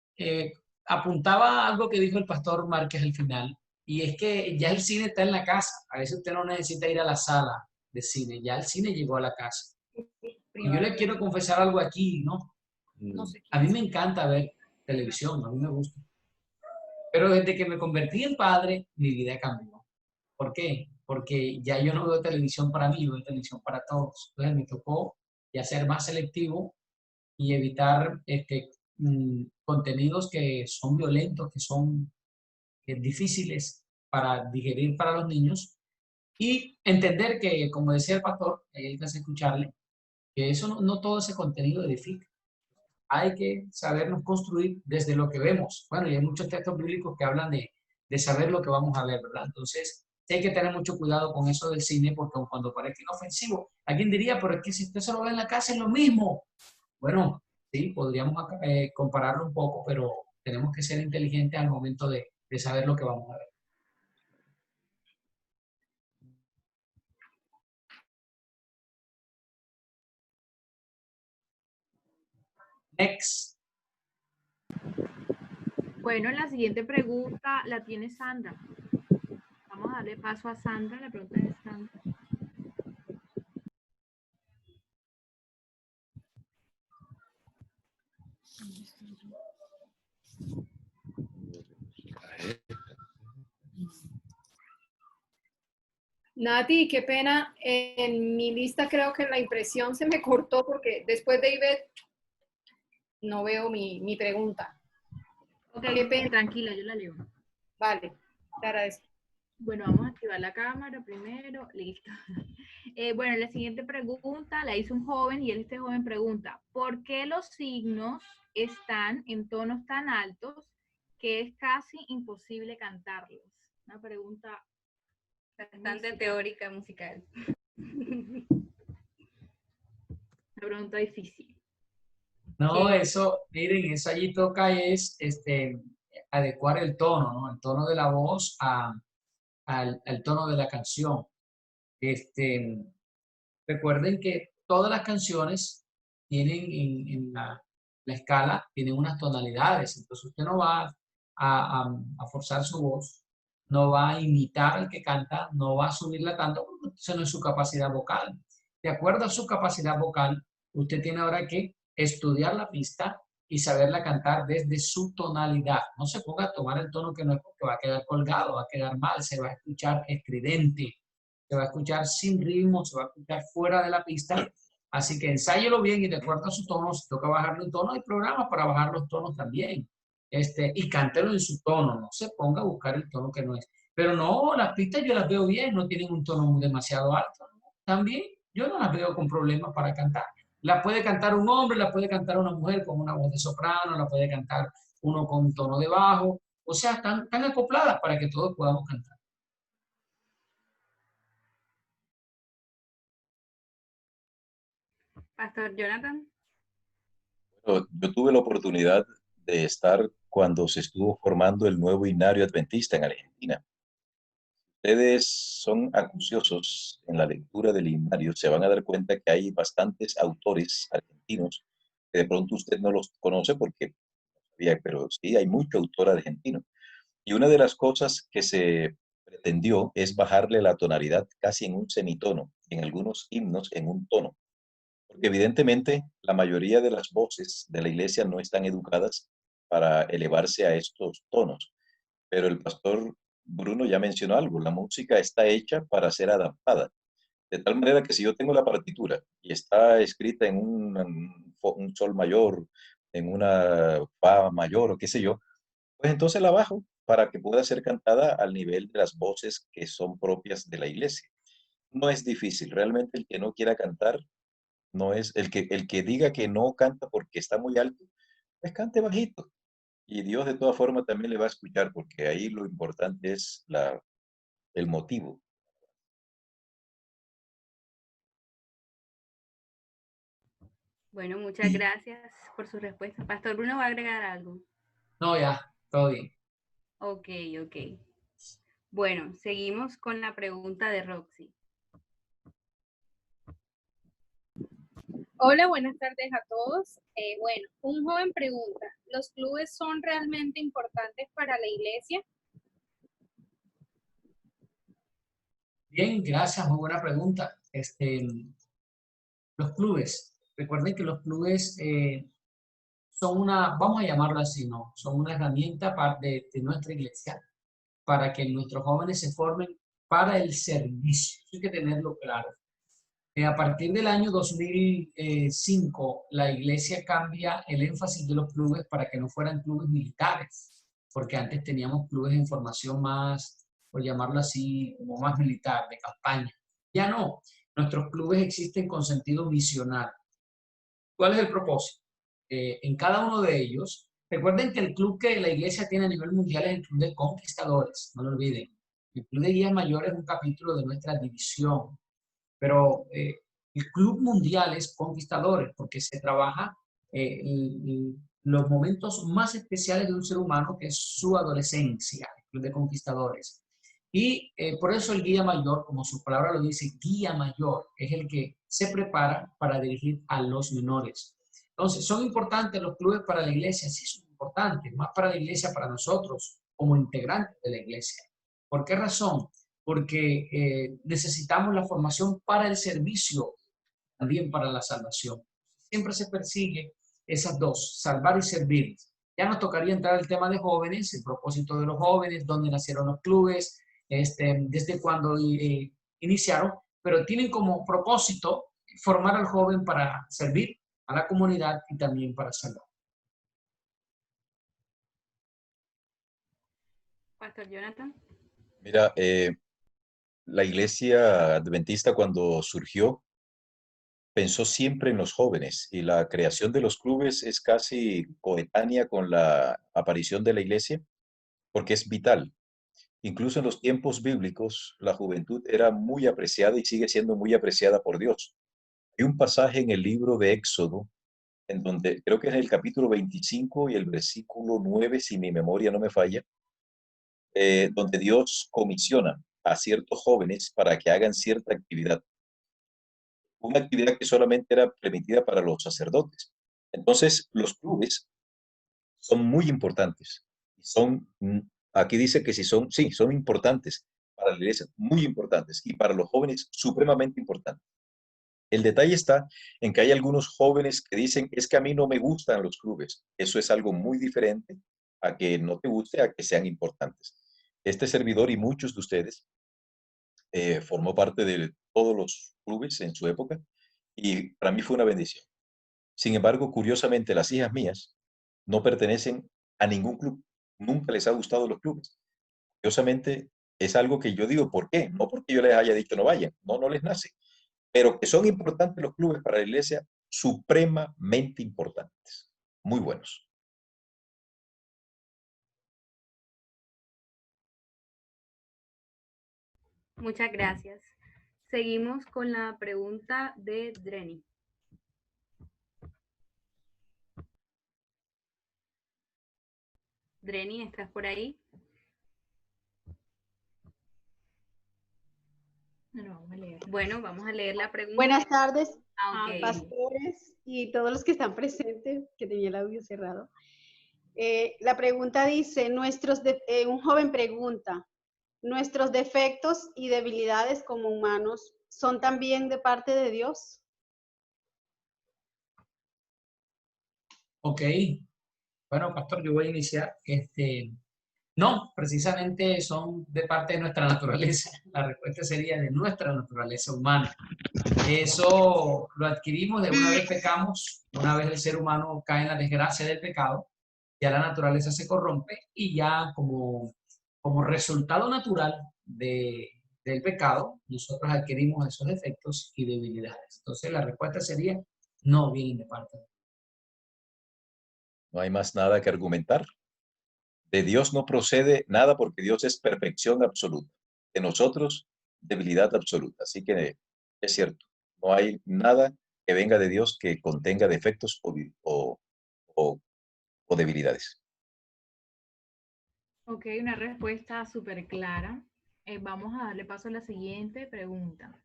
apuntaba algo que dijo el pastor Márquez al final, y es que ya el cine está en la casa. A veces usted no necesita ir a la sala de cine, ya el cine llegó a la casa. Y yo le quiero confesar algo aquí, ¿no? A mí me encanta ver televisión, a mí me gusta. Pero desde que me convertí en padre, mi vida cambió. ¿Por qué? Porque ya yo no veo televisión para mí, veo televisión para todos. Entonces me tocó ya ser más selectivo y evitar contenidos que son violentos, que son difíciles para digerir para los niños y entender que, como decía el pastor, hay que escucharle, que eso no todo ese contenido edifica. Hay que sabernos construir desde lo que vemos. Bueno, y hay muchos textos bíblicos que hablan de saber lo que vamos a ver, ¿verdad? Entonces, hay que tener mucho cuidado con eso del cine, porque cuando parezca inofensivo, alguien diría, pero es que si usted se lo ve en la casa es lo mismo. Bueno, sí, podríamos compararlo un poco, pero tenemos que ser inteligentes al momento de saber lo que vamos a ver. Next. Bueno, la siguiente pregunta la tiene Sandra. Vamos a darle paso a Sandra. La pregunta es Sandra. Nati, qué pena, en mi lista creo que la impresión se me cortó porque después de Ivette no veo mi pregunta. Ok, qué pena. Tranquila, yo la leo. Vale, te agradezco. Bueno, vamos a activar la cámara primero. Listo. Bueno, la siguiente pregunta la hizo un joven y este joven pregunta, ¿por qué los signos están en tonos tan altos que es casi imposible cantarlos? Una pregunta bastante teórica, musical. Una pregunta difícil. No, eso, miren, eso allí toca es adecuar el tono, ¿no? El tono de la voz al tono de la canción. Recuerden que todas las canciones tienen en la escala, tienen unas tonalidades, entonces usted no va a forzar su voz, no va a imitar al que canta, no va a subirla tanto, porque eso no es su capacidad vocal. De acuerdo a su capacidad vocal, usted tiene ahora que estudiar la pista y saberla cantar desde su tonalidad. No se ponga a tomar el tono que no es, porque va a quedar colgado, va a quedar mal, se va a escuchar estridente, se va a escuchar sin ritmo, se va a escuchar fuera de la pista. Así que ensáyelo bien y de acuerdo a su tono, si toca bajarle un tono, hay programas para bajar los tonos también. Y cántelo en su tono, no se ponga a buscar el tono que no es. Pero no, las pistas yo las veo bien, no tienen un tono demasiado alto, ¿no? También yo no las veo con problemas para cantar. La puede cantar un hombre, la puede cantar una mujer con una voz de soprano, la puede cantar uno con un tono de bajo. O sea, están acopladas para que todos podamos cantar. Pastor Jonathan. Bueno, yo tuve la oportunidad de estar cuando se estuvo formando el nuevo himnario adventista en Argentina. Ustedes son acuciosos en la lectura del himnario, se van a dar cuenta que hay bastantes autores argentinos que de pronto usted no los conoce porque no sabía, pero sí hay mucho autor argentino. Y una de las cosas que se pretendió es bajarle la tonalidad casi en un semitono, en algunos himnos en un tono, porque evidentemente la mayoría de las voces de la iglesia no están educadas para elevarse a estos tonos. Pero el pastor Bruno ya mencionó algo, la música está hecha para ser adaptada. De tal manera que si yo tengo la partitura y está escrita en un sol mayor, en una fa mayor o qué sé yo, pues entonces la bajo para que pueda ser cantada al nivel de las voces que son propias de la iglesia. No es difícil, realmente el que no quiera cantar, no es el que diga que no canta porque está muy alto, pues cante bajito. Y Dios de todas formas también le va a escuchar, porque ahí lo importante es el motivo. Bueno, muchas gracias por su respuesta. Pastor Bruno va a agregar algo. No, ya, todo bien. Ok. Bueno, seguimos con la pregunta de Roxy. Hola, buenas tardes a todos. Bueno, un joven pregunta, ¿los clubes son realmente importantes para la iglesia? Bien, gracias, muy buena pregunta. Los clubes, recuerden que los clubes son una, vamos a llamarlo así, ¿no? Son una herramienta de nuestra iglesia para que nuestros jóvenes se formen para el servicio. Hay que tenerlo claro. A partir del año 2005, la iglesia cambia el énfasis de los clubes para que no fueran clubes militares, porque antes teníamos clubes de formación más, por llamarlo así, como más militar, de campaña. Ya no, nuestros clubes existen con sentido misional. ¿Cuál es el propósito? En cada uno de ellos, recuerden que el club que la iglesia tiene a nivel mundial es el Club de Conquistadores, no lo olviden. El Club de Guías Mayores es un capítulo de nuestra división, pero el Club Mundial es Conquistadores porque se trabaja los momentos más especiales de un ser humano, que es su adolescencia, el Club de Conquistadores. Y por eso el guía mayor, como su palabra lo dice, guía mayor, es el que se prepara para dirigir a los menores. Entonces, ¿son importantes los clubes para la iglesia? Sí, son importantes, más para la iglesia, para nosotros, como integrantes de la iglesia. ¿Por qué razón? Porque necesitamos la formación para el servicio, también para la salvación. Siempre se persigue esas dos, salvar y servir. Ya nos tocaría entrar al tema de jóvenes, el propósito de los jóvenes, dónde nacieron los clubes, desde cuándo iniciaron, pero tienen como propósito formar al joven para servir a la comunidad y también para salvar. Pastor Jonathan. Mira, la iglesia adventista cuando surgió pensó siempre en los jóvenes y la creación de los clubes es casi coetánea con la aparición de la iglesia porque es vital. Incluso en los tiempos bíblicos, la juventud era muy apreciada y sigue siendo muy apreciada por Dios. Hay un pasaje en el libro de Éxodo, en donde creo que es el capítulo 25 y el versículo 9, si mi memoria no me falla, donde Dios comisiona a ciertos jóvenes para que hagan cierta actividad. Una actividad que solamente era permitida para los sacerdotes. Entonces, los clubes son muy importantes. Aquí dice que sí, son importantes para la iglesia, muy importantes, y para los jóvenes, supremamente importantes. El detalle está en que hay algunos jóvenes que dicen, es que a mí no me gustan los clubes. Eso es algo muy diferente a que no te guste, a que sean importantes. Este servidor y muchos de ustedes formó parte de todos los clubes en su época y para mí fue una bendición. Sin embargo, curiosamente, las hijas mías no pertenecen a ningún club. Nunca les ha gustado los clubes. Curiosamente, es algo que yo digo, ¿por qué? No porque yo les haya dicho no vayan, no les nace. Pero que son importantes los clubes para la iglesia, supremamente importantes. Muy buenos. Muchas gracias. Seguimos con la pregunta de Dreni. Dreni, ¿estás por ahí? No, vamos a leer. Bueno, vamos a leer la pregunta. Buenas tardes, Okay. pastores y todos los que están presentes, que tenía el audio cerrado. La pregunta dice, un joven pregunta, ¿nuestros defectos y debilidades como humanos son también de parte de Dios? Ok. Bueno, pastor, yo voy a iniciar. No, precisamente son de parte de nuestra naturaleza. La respuesta sería de nuestra naturaleza humana. Eso lo adquirimos de una vez pecamos, una vez el ser humano cae en la desgracia del pecado, ya la naturaleza se corrompe y ya como resultado natural del pecado, nosotros adquirimos esos defectos y debilidades. Entonces la respuesta sería no vienen de parte de Dios. No hay más nada que argumentar. De Dios no procede nada porque Dios es perfección absoluta. De nosotros, debilidad absoluta. Así que es cierto, no hay nada que venga de Dios que contenga defectos o debilidades. Ok, una respuesta súper clara. Vamos a darle paso a la siguiente pregunta.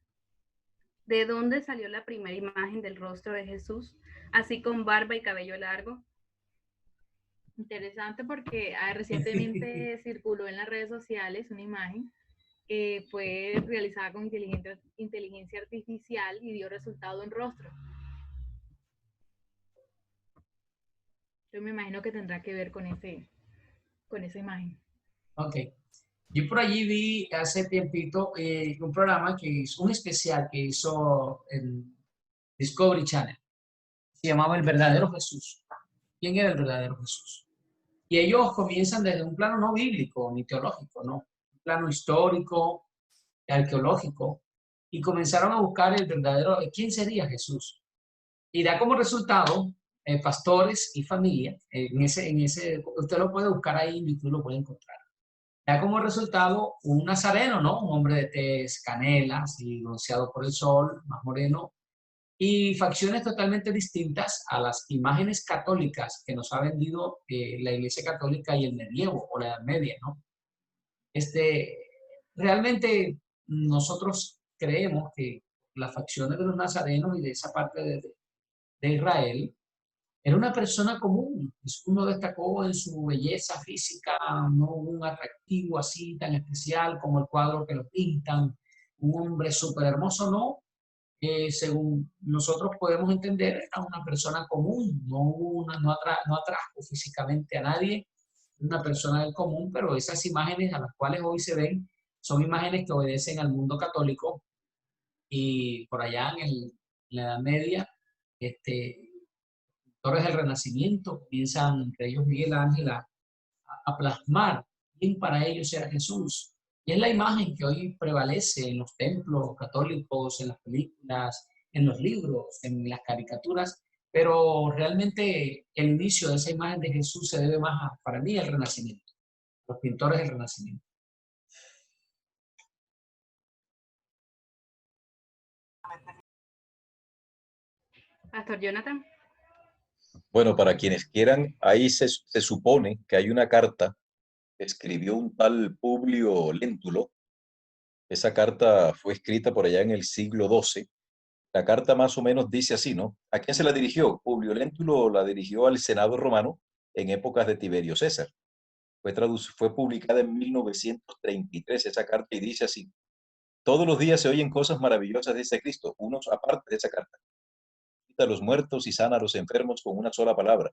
¿De dónde salió la primera imagen del rostro de Jesús, así con barba y cabello largo? Interesante porque recientemente circuló en las redes sociales una imagen que fue realizada con inteligencia artificial y dio resultado en rostro. Yo me imagino que tendrá que ver con esa imagen. Ok. Yo por allí vi hace tiempito un programa que hizo, un especial que hizo en Discovery Channel. Se llamaba El Verdadero Jesús. ¿Quién era el verdadero Jesús? Y ellos comienzan desde un plano no bíblico ni teológico, ¿no? Un plano histórico, arqueológico, y comenzaron a buscar el verdadero, ¿quién sería Jesús? Y da como resultado pastores y familia, usted lo puede buscar ahí en YouTube, lo puede encontrar. Da como resultado un nazareno, ¿no? Un hombre de tez canela, así bronceado por el sol, más moreno, y facciones totalmente distintas a las imágenes católicas que nos ha vendido la Iglesia Católica y el medievo o la Edad Media, ¿no? Realmente nosotros creemos que las facciones de los nazarenos y de esa parte de Israel era una persona común. Uno destacó en su belleza física, no un atractivo así tan especial como el cuadro que lo pintan, un hombre súper hermoso, no. Según nosotros podemos entender, era una persona común, no atrajo físicamente a nadie, una persona del común, pero esas imágenes a las cuales hoy se ven son imágenes que obedecen al mundo católico y por allá en la Edad Media, pintores del Renacimiento comienzan, entre ellos Miguel Ángel, a plasmar quién para ellos era Jesús. Y es la imagen que hoy prevalece en los templos católicos, en las películas, en los libros, en las caricaturas, pero realmente el inicio de esa imagen de Jesús se debe más, para mí, al Renacimiento, los pintores del Renacimiento. Pastor Jonathan. Bueno, para quienes quieran, ahí se supone que hay una carta que escribió un tal Publio Léntulo. Esa carta fue escrita por allá en el siglo XII. La carta más o menos dice así, ¿no? ¿A quién se la dirigió? Publio Léntulo la dirigió al Senado romano en épocas de Tiberio César. Fue publicada en 1933 esa carta y dice así: todos los días se oyen cosas maravillosas de este Cristo, unos aparte de esa carta. Quita a los muertos y sana a los enfermos con una sola palabra.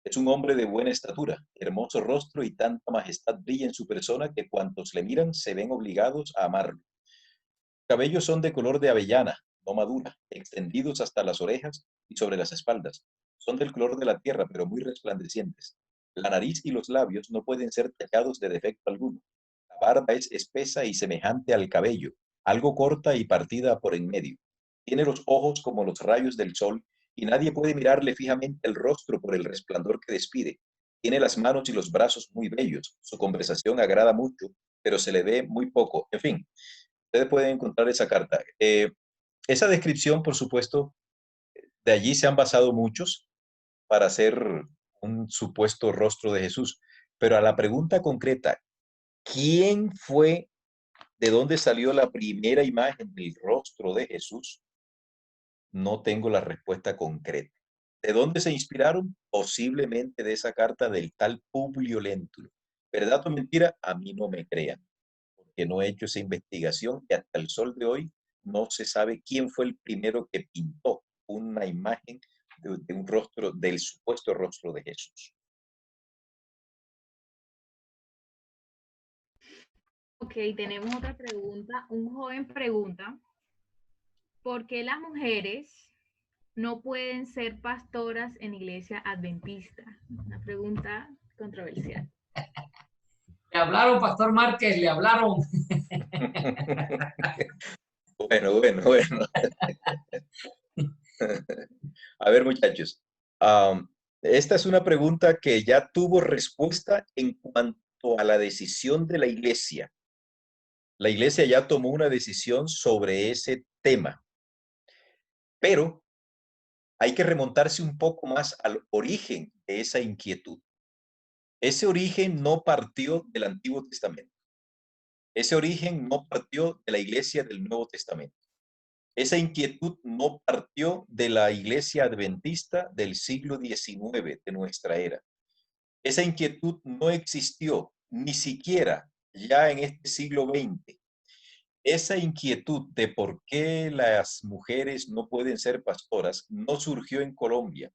Es un hombre de buena estatura, hermoso rostro y tanta majestad brilla en su persona que cuantos le miran se ven obligados a amarlo. Los cabellos son de color de avellana, no madura, extendidos hasta las orejas y sobre las espaldas. Son del color de la tierra, pero muy resplandecientes. La nariz y los labios no pueden ser tallados de defecto alguno. La barba es espesa y semejante al cabello, algo corta y partida por en medio. Tiene los ojos como los rayos del sol y nadie puede mirarle fijamente el rostro por el resplandor que despide. Tiene las manos y los brazos muy bellos. Su conversación agrada mucho, pero se le ve muy poco. En fin, ustedes pueden encontrar esa carta. Esa descripción, por supuesto, de allí se han basado muchos para hacer un supuesto rostro de Jesús. Pero a la pregunta concreta, ¿quién fue, de dónde salió la primera imagen del rostro de Jesús? No tengo la respuesta concreta. ¿De dónde se inspiraron? Posiblemente de esa carta del tal Publio Léntulo. ¿Verdad o mentira? A mí no me crean, porque no he hecho esa investigación y hasta el sol de hoy no se sabe quién fue el primero que pintó una imagen de un rostro, del supuesto rostro de Jesús. Ok, tenemos otra pregunta. Un joven pregunta: ¿por qué las mujeres no pueden ser pastoras en iglesia adventista? Una pregunta controversial. Le hablaron, Pastor Márquez, le hablaron. Bueno. A ver, muchachos. Esta es una pregunta que ya tuvo respuesta en cuanto a la decisión de la iglesia. La iglesia ya tomó una decisión sobre ese tema. Pero hay que remontarse un poco más al origen de esa inquietud. Ese origen no partió del Antiguo Testamento. Ese origen no partió de la iglesia del Nuevo Testamento. Esa inquietud no partió de la iglesia adventista del siglo XIX de nuestra era. Esa inquietud no existió ni siquiera ya en este siglo XX. Esa inquietud de por qué las mujeres no pueden ser pastoras no surgió en Colombia,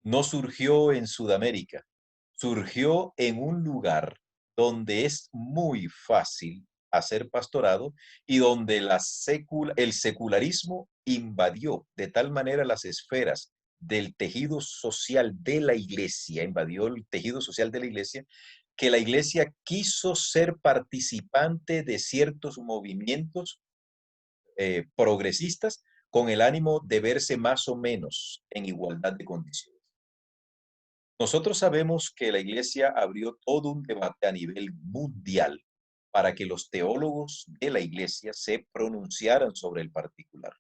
no surgió en Sudamérica, surgió en un lugar donde es muy fácil hacer pastorado y donde el secularismo invadió de tal manera las esferas del tejido social de la iglesia, invadió el tejido social de la iglesia, que la iglesia quiso ser participante de ciertos movimientos progresistas con el ánimo de verse más o menos en igualdad de condiciones. Nosotros sabemos que la iglesia abrió todo un debate a nivel mundial para que los teólogos de la iglesia se pronunciaran sobre el particular.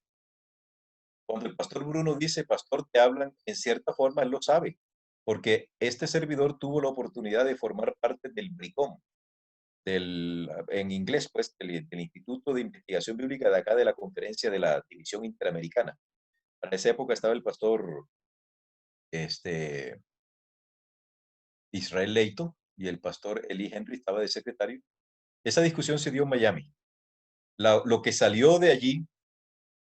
Cuando el pastor Bruno dice, pastor, te hablan, en cierta forma él lo sabe, porque este servidor tuvo la oportunidad de formar parte del BRICOM, en inglés, pues, del Instituto de Investigación Bíblica de acá, de la Conferencia de la División Interamericana. Para esa época estaba el pastor Israel Leito y el pastor Eli Henry estaba de secretario. Esa discusión se dio en Miami. Lo que salió de allí,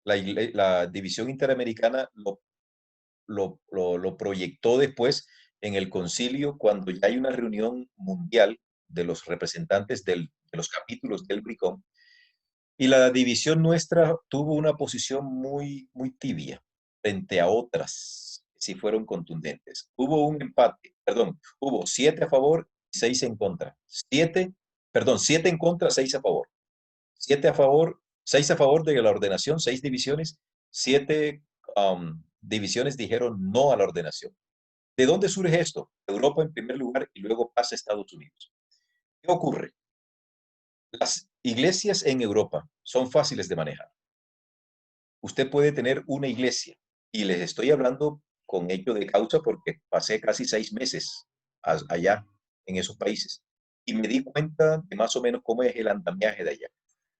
la División Interamericana lo proyectó después en el concilio cuando ya hay una reunión mundial de los representantes de los capítulos del BRICOM, y la división nuestra tuvo una posición muy, muy tibia frente a otras que sí fueron contundentes. Hubo un empate, hubo 7 a favor y 6 en contra. 7 en contra, 6 a favor. 7 a favor, 6 a favor de la ordenación, 6 divisiones, 7 divisiones dijeron no a la ordenación. ¿De dónde surge esto? Europa en primer lugar y luego pasa a Estados Unidos. ¿Qué ocurre? Las iglesias en Europa son fáciles de manejar. Usted puede tener una iglesia, y les estoy hablando con hecho de causa porque pasé casi 6 meses allá en esos países y me di cuenta de más o menos cómo es el andamiaje de allá.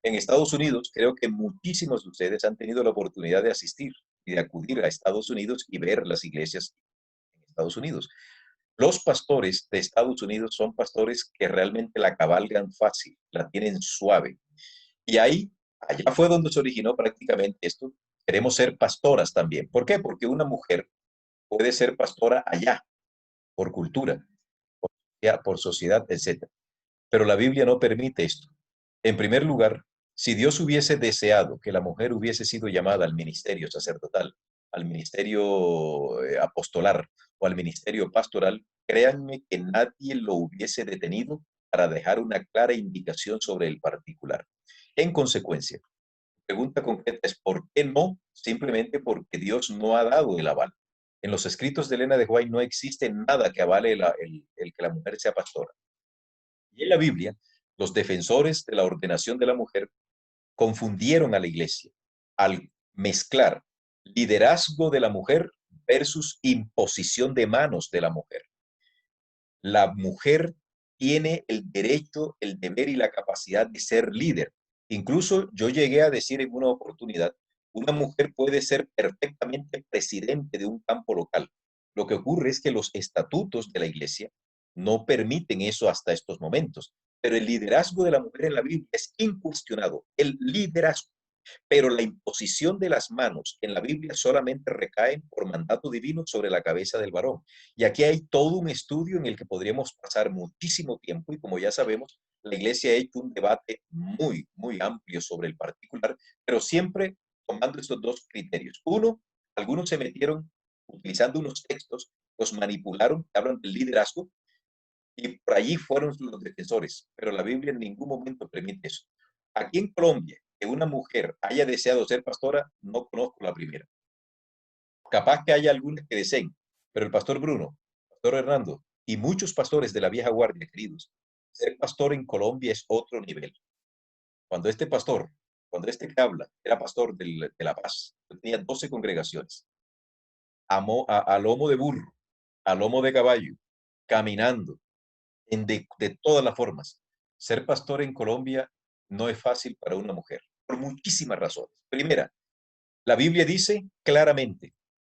En Estados Unidos, creo que muchísimos de ustedes han tenido la oportunidad de asistir y de acudir a Estados Unidos y ver las iglesias en Estados Unidos. Los pastores de Estados Unidos son pastores que realmente la cabalgan fácil, la tienen suave. Y allá fue donde se originó prácticamente esto. Queremos ser pastoras también. ¿Por qué? Porque una mujer puede ser pastora allá, por cultura, por sociedad, etc. Pero la Biblia no permite esto. En primer lugar, si Dios hubiese deseado que la mujer hubiese sido llamada al ministerio sacerdotal, al ministerio apostolar o al ministerio pastoral, créanme que nadie lo hubiese detenido para dejar una clara indicación sobre el particular. En consecuencia, la pregunta concreta es ¿por qué no? Simplemente porque Dios no ha dado el aval. En los escritos de Elena de White no existe nada que avale el que la mujer sea pastora. Y en la Biblia, los defensores de la ordenación de la mujer confundieron a la iglesia al mezclar liderazgo de la mujer versus imposición de manos de la mujer. La mujer tiene el derecho, el deber y la capacidad de ser líder. Incluso yo llegué a decir en una oportunidad, una mujer puede ser perfectamente presidente de un campo local. Lo que ocurre es que los estatutos de la iglesia no permiten eso hasta estos momentos. Pero el liderazgo de la mujer en la Biblia es incuestionado, el liderazgo. Pero la imposición de las manos en la Biblia solamente recae por mandato divino sobre la cabeza del varón. Y aquí hay todo un estudio en el que podríamos pasar muchísimo tiempo y como ya sabemos, la iglesia ha hecho un debate muy, muy amplio sobre el particular, pero siempre tomando estos dos criterios. Uno, algunos se metieron utilizando unos textos, los manipularon, hablan del liderazgo, y por allí fueron los defensores, pero la Biblia en ningún momento permite eso. Aquí en Colombia, que una mujer haya deseado ser pastora, no conozco la primera. Capaz que haya algunas que deseen, pero el pastor Bruno, pastor Hernando y muchos pastores de la vieja guardia, queridos, ser pastor en Colombia es otro nivel. Cuando este que habla, era pastor de La Paz, tenía 12 congregaciones. a lomo de burro, a lomo de caballo, caminando, de todas las formas. Ser pastor en Colombia no es fácil para una mujer, por muchísimas razones. Primera, la Biblia dice claramente,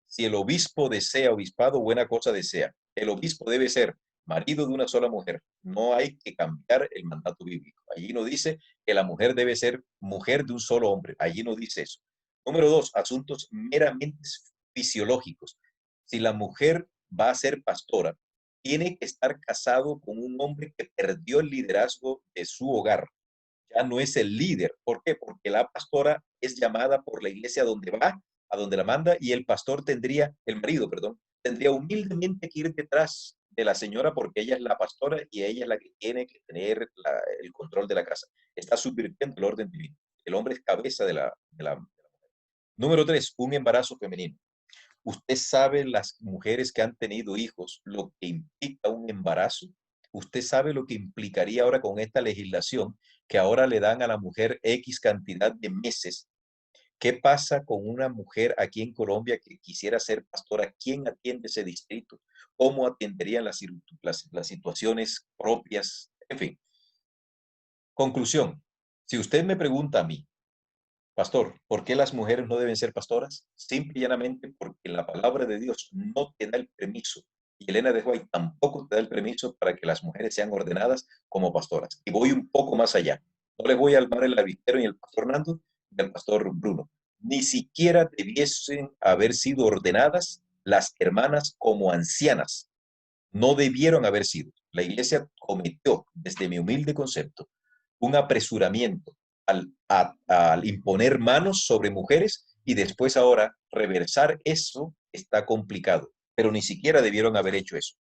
si el obispo desea obispado, buena cosa desea. El obispo debe ser marido de una sola mujer. No hay que cambiar el mandato bíblico. Allí no dice que la mujer debe ser mujer de un solo hombre. Allí no dice eso. Número dos, asuntos meramente fisiológicos. Si la mujer va a ser pastora, tiene que estar casado con un hombre que perdió el liderazgo de su hogar. Ya no es el líder. ¿Por qué? Porque la pastora es llamada por la iglesia a donde va, a donde la manda, y el pastor el marido, tendría humildemente que ir detrás de la señora porque ella es la pastora y ella es la que tiene que tener el control de la casa. Está subvirtiendo el orden divino. El hombre es cabeza de la mujer. Número 3, un embarazo femenino. ¿Usted sabe, las mujeres que han tenido hijos, lo que implica un embarazo? ¿Usted sabe lo que implicaría ahora con esta legislación que ahora le dan a la mujer X cantidad de meses? ¿Qué pasa con una mujer aquí en Colombia que quisiera ser pastora? ¿Quién atiende ese distrito? ¿Cómo atenderían las situaciones propias? En fin. Conclusión. Si usted me pregunta a mí, pastor, ¿por qué las mujeres no deben ser pastoras? Simple y llanamente porque la palabra de Dios no te da el permiso. Y Elena de White tampoco te da el permiso para que las mujeres sean ordenadas como pastoras. Y voy un poco más allá. No les voy a armar el arbitero ni el pastor Nando ni el pastor Bruno. Ni siquiera debiesen haber sido ordenadas las hermanas como ancianas. No debieron haber sido. La iglesia cometió, desde mi humilde concepto, un apresuramiento al imponer manos sobre mujeres y después ahora reversar eso está complicado, pero ni siquiera debieron haber hecho eso.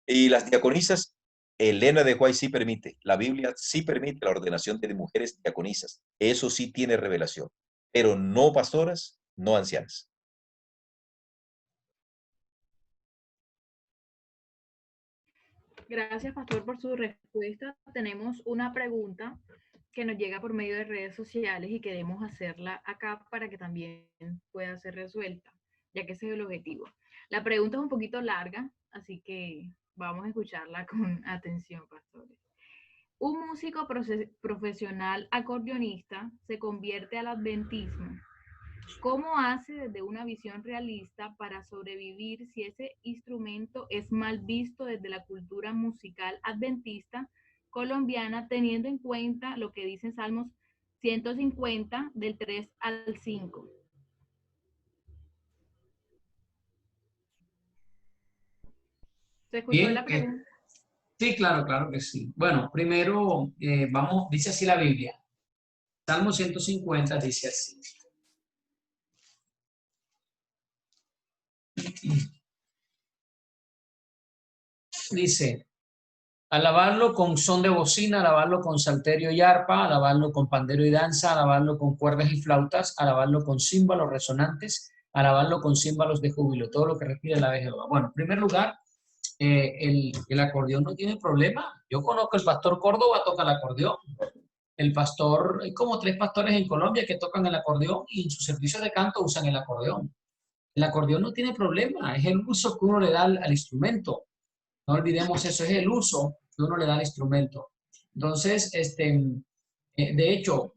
Y las diaconisas, Elena de White sí permite, la Biblia sí permite la ordenación de mujeres diaconisas, eso sí tiene revelación, pero no pastoras, no ancianas. Gracias, pastor, por su respuesta. Tenemos una pregunta que nos llega por medio de redes sociales y queremos hacerla acá para que también pueda ser resuelta, ya que ese es el objetivo. La pregunta es un poquito larga, así que vamos a escucharla con atención, pastores. Un músico profesional acordeonista se convierte al adventismo. ¿Cómo hace desde una visión realista para sobrevivir si ese instrumento es mal visto desde la cultura musical adventista colombiana, teniendo en cuenta lo que dicen Salmos 150 del 3 al 5? ¿Se escuchó Bien, la pregunta? sí, claro que sí. Bueno, primero, dice así la Biblia. Salmo 150 dice así. Dice, alabarlo con son de bocina, alabarlo con salterio y arpa, alabarlo con pandero y danza, alabarlo con cuerdas y flautas, alabarlo con címbalos resonantes, alabarlo con címbalos de júbilo, todo lo que respira la de Jehová. Bueno, en primer lugar, el acordeón no tiene problema. Yo conozco el pastor Córdoba, toca el acordeón. El pastor, hay como 3 pastores en Colombia que tocan el acordeón y en sus servicios de canto usan el acordeón. El acordeón no tiene problema, es el uso que uno le da al instrumento. No olvidemos eso, es el uso que uno le da al instrumento. Entonces, de hecho,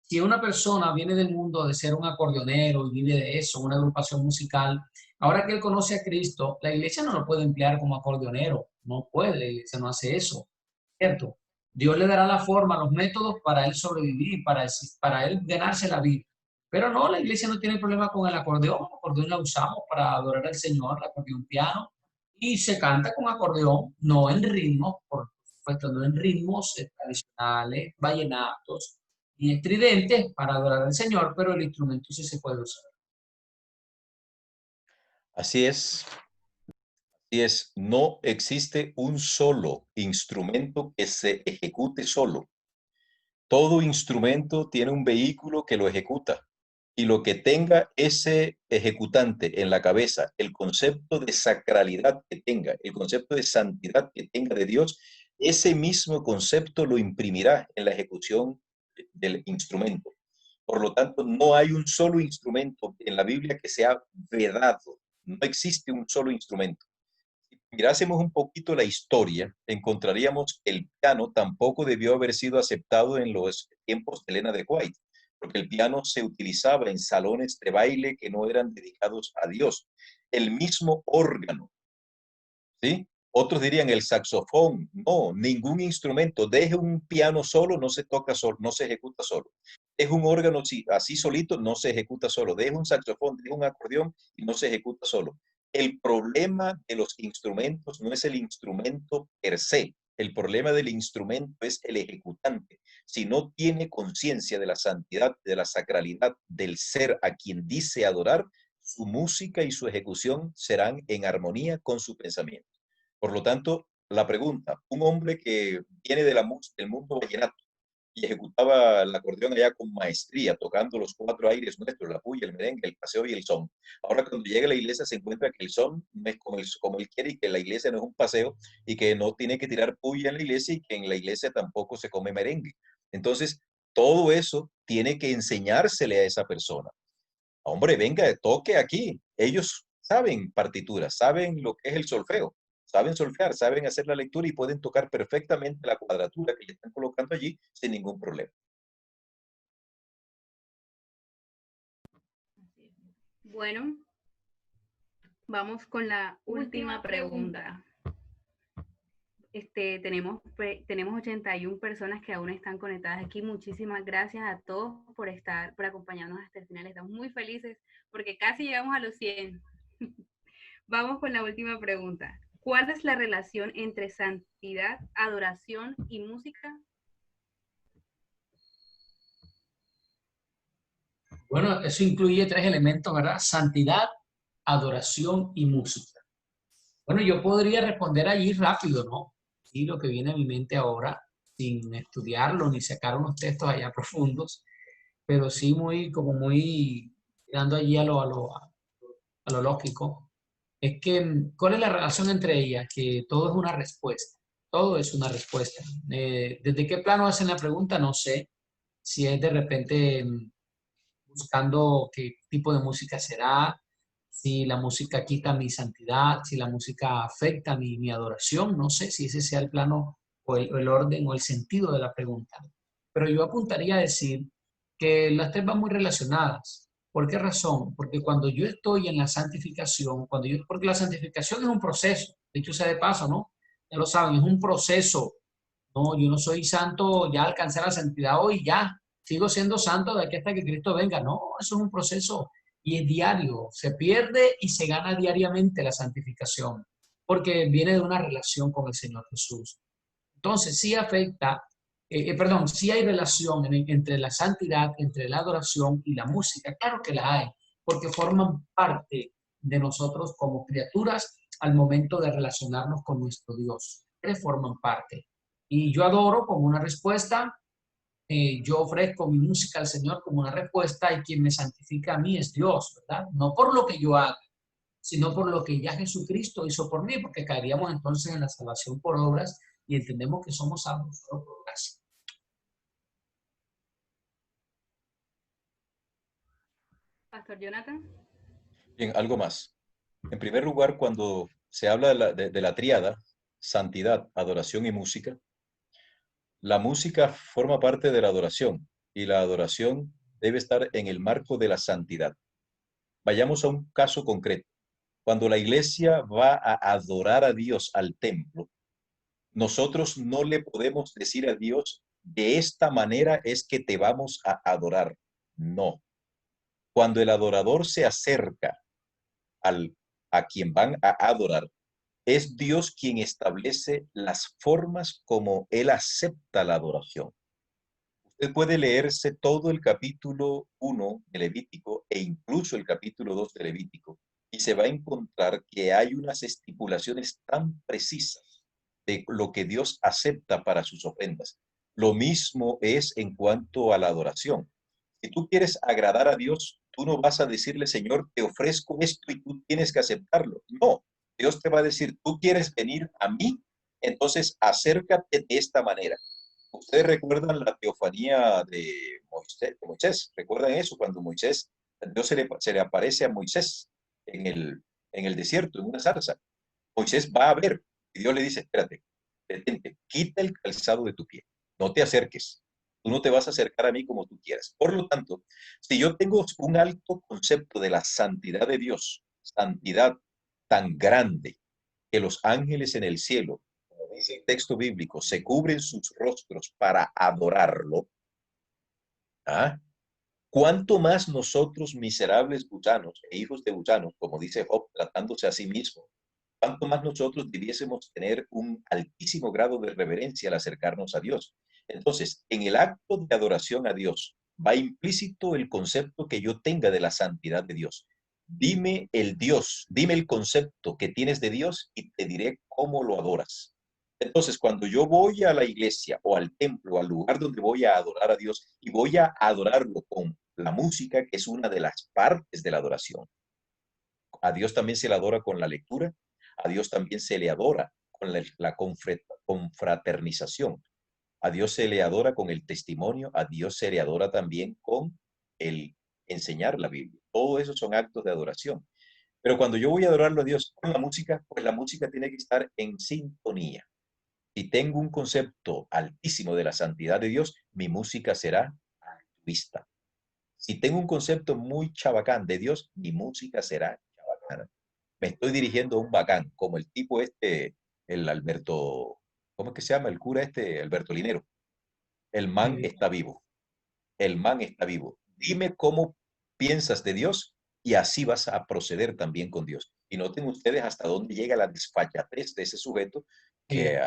si una persona viene del mundo de ser un acordeonero y vive de eso, una agrupación musical, ahora que él conoce a Cristo, la iglesia no lo puede emplear como acordeonero, no puede, la iglesia no hace eso, ¿cierto? Dios le dará la forma, los métodos para él sobrevivir, para él ganarse la vida. Pero no, la iglesia no tiene problema con el acordeón la usamos para adorar al Señor, el acordeón piano, y se canta con acordeón, no en ritmos, por supuesto, no en ritmos tradicionales, vallenatos, y estridentes para adorar al Señor, pero el instrumento sí se puede usar. Así es. Así es. No existe un solo instrumento que se ejecute solo. Todo instrumento tiene un vehículo que lo ejecuta. Y lo que tenga ese ejecutante en la cabeza, el concepto de sacralidad que tenga, el concepto de santidad que tenga de Dios, ese mismo concepto lo imprimirá en la ejecución del instrumento. Por lo tanto, no hay un solo instrumento en la Biblia que sea vedado no existe un solo instrumento. Si mirásemos un poquito la historia, encontraríamos que el piano tampoco debió haber sido aceptado en los tiempos de Elena de White, porque el piano se utilizaba en salones de baile que no eran dedicados a Dios. El mismo órgano, ¿sí? Otros dirían el saxofón. No, ningún instrumento. Deje un piano solo, no se toca solo, no se ejecuta solo. Deje un órgano así solito, no se ejecuta solo. Deje un saxofón, deje un acordeón y no se ejecuta solo. El problema de los instrumentos no es el instrumento per se. El problema del instrumento es el ejecutante. Si no tiene conciencia de la santidad, de la sacralidad del ser a quien dice adorar, su música y su ejecución serán en armonía con su pensamiento. Por lo tanto, la pregunta, un hombre que viene del mundo vallenato y ejecutaba el acordeón allá con maestría, tocando los 4 aires nuestros, la puya, el merengue, el paseo y el son. Ahora cuando llega a la iglesia se encuentra que el son no es como él quiere y que la iglesia no es un paseo y que no tiene que tirar puya en la iglesia y que en la iglesia tampoco se come merengue. Entonces, todo eso tiene que enseñársele a esa persona. Hombre, venga, toque aquí. Ellos saben partituras, saben lo que es el solfeo. Saben solfear, saben hacer la lectura y pueden tocar perfectamente la cuadratura que le están colocando allí sin ningún problema. Bueno, vamos con la última pregunta. Tenemos 81 personas que aún están conectadas aquí. Muchísimas gracias a todos por acompañarnos hasta el final. Estamos muy felices porque casi llegamos a los 100. Vamos con la última pregunta. ¿Cuál es la relación entre santidad, adoración y música? Bueno, eso incluye 3 elementos, ¿verdad? Santidad, adoración y música. Bueno, yo podría responder allí rápido, ¿no? Sí, lo que viene a mi mente ahora, sin estudiarlo ni sacar unos textos allá profundos, pero sí muy dando allí a lo lógico. Es que, ¿cuál es la relación entre ellas? Que todo es una respuesta. Todo es una respuesta. ¿Desde qué plano hacen la pregunta? No sé. Si es de repente buscando qué tipo de música será, si la música quita mi santidad, si la música afecta mi adoración. No sé si ese sea el plano o el orden o el sentido de la pregunta. Pero yo apuntaría a decir que las 3 van muy relacionadas. ¿Por qué razón? Porque cuando yo estoy en la santificación, porque la santificación es un proceso, dicho sea de paso, ¿no? Ya lo saben, es un proceso. No, yo no soy santo, ya alcancé la santidad hoy, ya. Sigo siendo santo de aquí hasta que Cristo venga. No, eso es un proceso y es diario. Se pierde y se gana diariamente la santificación, porque viene de una relación con el Señor Jesús. Entonces, sí afecta, sí hay relación entre la santidad, entre la adoración y la música. Claro que la hay, porque forman parte de nosotros como criaturas al momento de relacionarnos con nuestro Dios. Forman parte. Y yo adoro como una respuesta, yo ofrezco mi música al Señor como una respuesta y quien me santifica a mí es Dios, ¿verdad? No por lo que yo haga, sino por lo que ya Jesucristo hizo por mí, porque caeríamos entonces en la salvación por obras y entendemos que somos salvos solo por gracia. Pastor Jonathan. Bien, algo más. En primer lugar, cuando se habla de la tríada, santidad, adoración y música, la música forma parte de la adoración y la adoración debe estar en el marco de la santidad. Vayamos a un caso concreto. Cuando la iglesia va a adorar a Dios al templo, nosotros no le podemos decir a Dios, de esta manera es que te vamos a adorar. No. Cuando el adorador se acerca a quien van a adorar, es Dios quien establece las formas como Él acepta la adoración. Usted puede leerse todo el capítulo 1 de Levítico e incluso el capítulo 2 de Levítico y se va a encontrar que hay unas estipulaciones tan precisas de lo que Dios acepta para sus ofrendas. Lo mismo es en cuanto a la adoración. Si tú quieres agradar a Dios, tú no vas a decirle, Señor, te ofrezco esto y tú tienes que aceptarlo. No. Dios te va a decir, tú quieres venir a mí, entonces acércate de esta manera. Ustedes recuerdan la teofanía de Moisés. ¿Recuerdan eso? Cuando Dios se le aparece a Moisés en el en el desierto, en una zarza. Moisés va a ver y Dios le dice, espérate, detente, quita el calzado de tu pie, no te acerques. Tú no te vas a acercar a mí como tú quieras. Por lo tanto, si yo tengo un alto concepto de la santidad de Dios, santidad tan grande que los ángeles en el cielo, como dice el texto bíblico, se cubren sus rostros para adorarlo, ¿ah? ¿Cuánto más nosotros, miserables gusanos e hijos de gusanos, como dice Job, tratándose a sí mismo, cuánto más nosotros debiésemos tener un altísimo grado de reverencia al acercarnos a Dios? Entonces, en el acto de adoración a Dios va implícito el concepto que yo tenga de la santidad de Dios. Dime el Dios, dime el concepto que tienes de Dios y te diré cómo lo adoras. Entonces, cuando yo voy a la iglesia o al templo, al lugar donde voy a adorar a Dios y voy a adorarlo con la música, que es una de las partes de la adoración. A Dios también se le adora con la lectura, a Dios también se le adora con la confraternización, a Dios se le adora con el testimonio, a Dios se le adora también con el enseñar la Biblia. Todo eso son actos de adoración. Pero cuando yo voy a adorarlo a Dios con la música, pues la música tiene que estar en sintonía. Si tengo un concepto altísimo de la santidad de Dios, mi música será altruista. Si tengo un concepto muy chabacán de Dios, mi música será chabacana. Me estoy dirigiendo a un bacán, como el tipo este, el Alberto, ¿cómo es que se llama? El cura este, Alberto Linero. El man está vivo. El man está vivo. Dime cómo piensas de Dios y así vas a proceder también con Dios. Y noten ustedes hasta dónde llega la desfachatez de ese sujeto que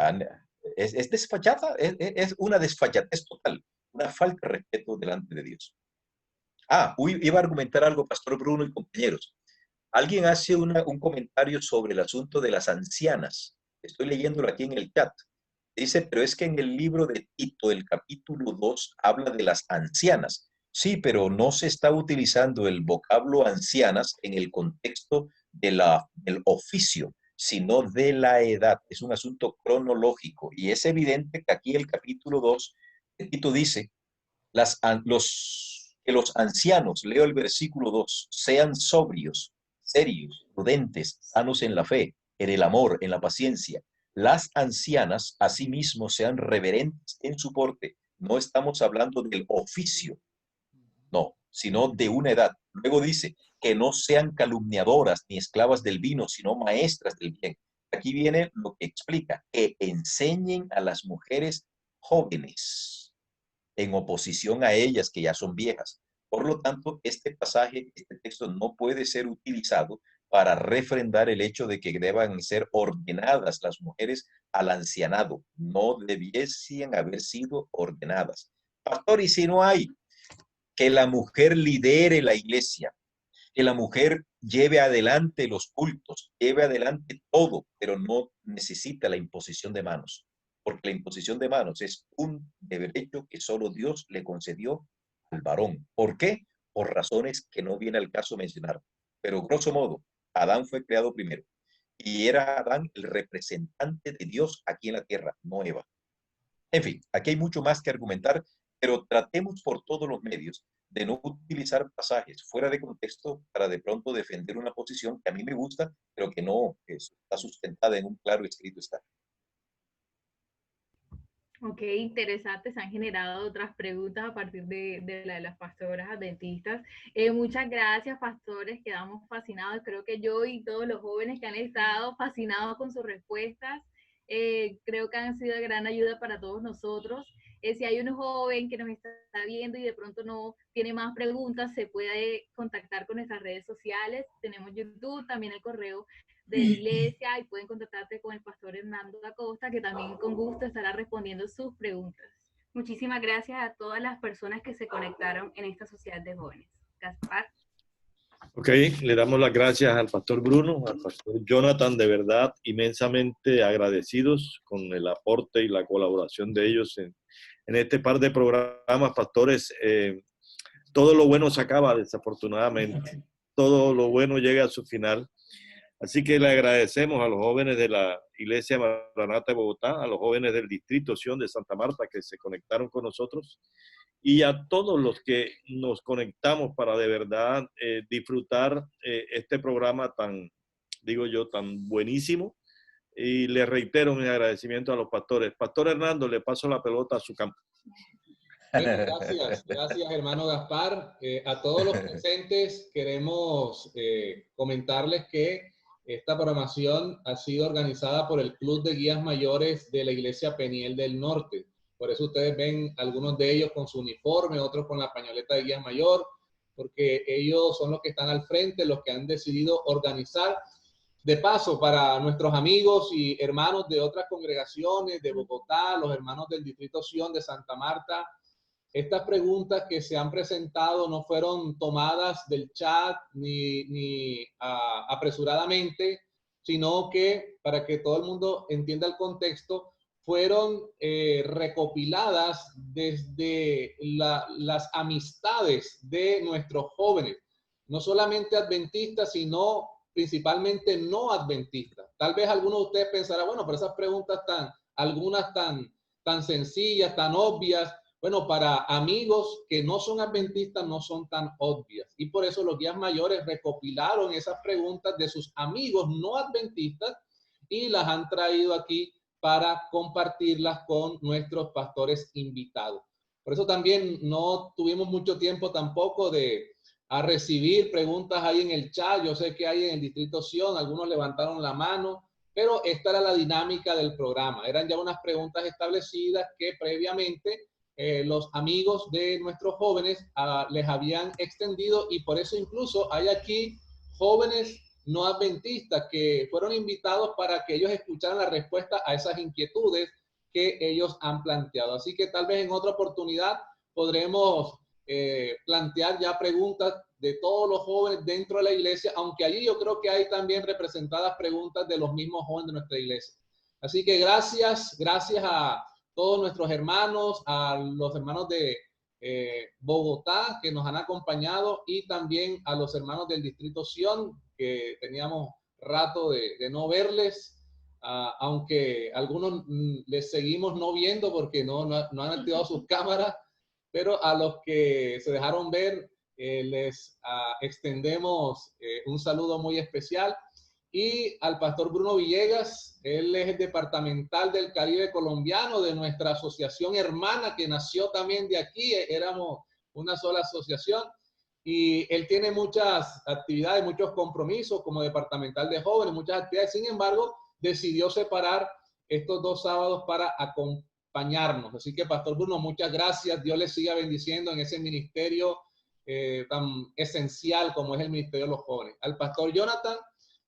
es desfachata, es una desfachatez total, una falta de respeto delante de Dios. Iba a argumentar algo, Pastor Bruno y compañeros. Alguien hace un comentario sobre el asunto de las ancianas. Estoy leyéndolo aquí en el chat. Dice, pero es que en el libro de Tito, el capítulo 2, habla de las ancianas. Sí, pero no se está utilizando el vocablo ancianas en el contexto del oficio, sino de la edad. Es un asunto cronológico y es evidente que aquí el capítulo 2 de Tito dice, que los ancianos, leo el versículo 2, sean sobrios, serios, prudentes, sanos en la fe, en el amor, en la paciencia. Las ancianas, asimismo, sean reverentes en su porte. No estamos hablando del oficio, no, sino de una edad. Luego dice que no sean calumniadoras ni esclavas del vino, sino maestras del bien. Aquí viene lo que explica, que enseñen a las mujeres jóvenes en oposición a ellas que ya son viejas. Por lo tanto, este pasaje, este texto no puede ser utilizado para refrendar el hecho de que deban ser ordenadas las mujeres al ancianado. No debiesen haber sido ordenadas. Pastor, y si no hay, que la mujer lidere la iglesia, que la mujer lleve adelante los cultos, lleve adelante todo, pero no necesita la imposición de manos, porque la imposición de manos es un derecho que solo Dios le concedió al varón. ¿Por qué? Por razones que no viene al caso mencionar. Pero grosso modo, Adán fue creado primero y era Adán el representante de Dios aquí en la tierra, no Eva. En fin, aquí hay mucho más que argumentar, pero tratemos por todos los medios de no utilizar pasajes fuera de contexto para de pronto defender una posición que a mí me gusta, pero que no está sustentada en un claro escrito está. Ok, interesante. Se han generado otras preguntas a partir de la de las pastoras adventistas. Muchas gracias, pastores. Quedamos fascinados. Creo que yo y todos los jóvenes que han estado fascinados con sus respuestas, creo que han sido de gran ayuda para todos nosotros. Si hay un joven que nos está viendo y de pronto no tiene más preguntas, se puede contactar con nuestras redes sociales. Tenemos YouTube, también el correo de la iglesia y pueden contactarte con el pastor Hernando Acosta, que también con gusto estará respondiendo sus preguntas. Muchísimas gracias a todas las personas que se conectaron en esta sociedad de jóvenes. Gaspar. Ok, le damos las gracias al pastor Bruno, al pastor Jonathan, de verdad inmensamente agradecidos con el aporte y la colaboración de ellos en este par de programas, pastores. Todo lo bueno se acaba, desafortunadamente. Todo lo bueno llega a su final. Así que le agradecemos a los jóvenes de la Iglesia Maranata de Bogotá, a los jóvenes del Distrito Sion de Santa Marta que se conectaron con nosotros y a todos los que nos conectamos para de verdad disfrutar este programa tan digo yo, tan buenísimo. Y le reitero mi agradecimiento a los pastores. Pastor Hernando, le paso la pelota a su campo. Bueno, gracias hermano Gaspar. A todos los presentes queremos comentarles que esta programación ha sido organizada por el Club de Guías Mayores de la Iglesia Peniel del Norte. Por eso ustedes ven algunos de ellos con su uniforme, otros con la pañoleta de guía mayor, porque ellos son los que están al frente, los que han decidido organizar. De paso, para nuestros amigos y hermanos de otras congregaciones de Bogotá, los hermanos del Distrito Sion de Santa Marta, estas preguntas que se han presentado no fueron tomadas del chat ni apresuradamente, sino que, para que todo el mundo entienda el contexto, fueron recopiladas desde las amistades de nuestros jóvenes, no solamente adventistas, sino principalmente no adventistas. Tal vez algunos de ustedes pensarán, bueno, pero esas preguntas algunas tan sencillas, tan obvias, bueno, para amigos que no son adventistas no son tan obvias. Y por eso los guías mayores recopilaron esas preguntas de sus amigos no adventistas y las han traído aquí para compartirlas con nuestros pastores invitados. Por eso también no tuvimos mucho tiempo tampoco a recibir preguntas ahí en el chat. Yo sé que hay en el Distrito Sion, algunos levantaron la mano, pero esta era la dinámica del programa. Eran ya unas preguntas establecidas que previamente los amigos de nuestros jóvenes les habían extendido, y por eso incluso hay aquí jóvenes no adventistas que fueron invitados para que ellos escucharan la respuesta a esas inquietudes que ellos han planteado. Así que tal vez en otra oportunidad podremos plantear ya preguntas de todos los jóvenes dentro de la iglesia, aunque allí yo creo que hay también representadas preguntas de los mismos jóvenes de nuestra iglesia. Así que gracias a todos nuestros hermanos, a los hermanos de Bogotá que nos han acompañado, y también a los hermanos del Distrito Sion, que teníamos rato de no verles, aunque algunos les seguimos no viendo porque no han activado sus cámaras, pero a los que se dejaron ver les extendemos un saludo muy especial. Y al pastor Bruno Villegas, él es el departamental del Caribe colombiano de nuestra asociación hermana que nació también de aquí, éramos una sola asociación, y él tiene muchas actividades, muchos compromisos como departamental de jóvenes, muchas actividades. Sin embargo, decidió separar estos 2 sábados para acompañarnos. Así que pastor Bruno, muchas gracias, Dios le siga bendiciendo en ese ministerio tan esencial como es el ministerio de los jóvenes. Al pastor Jonathan,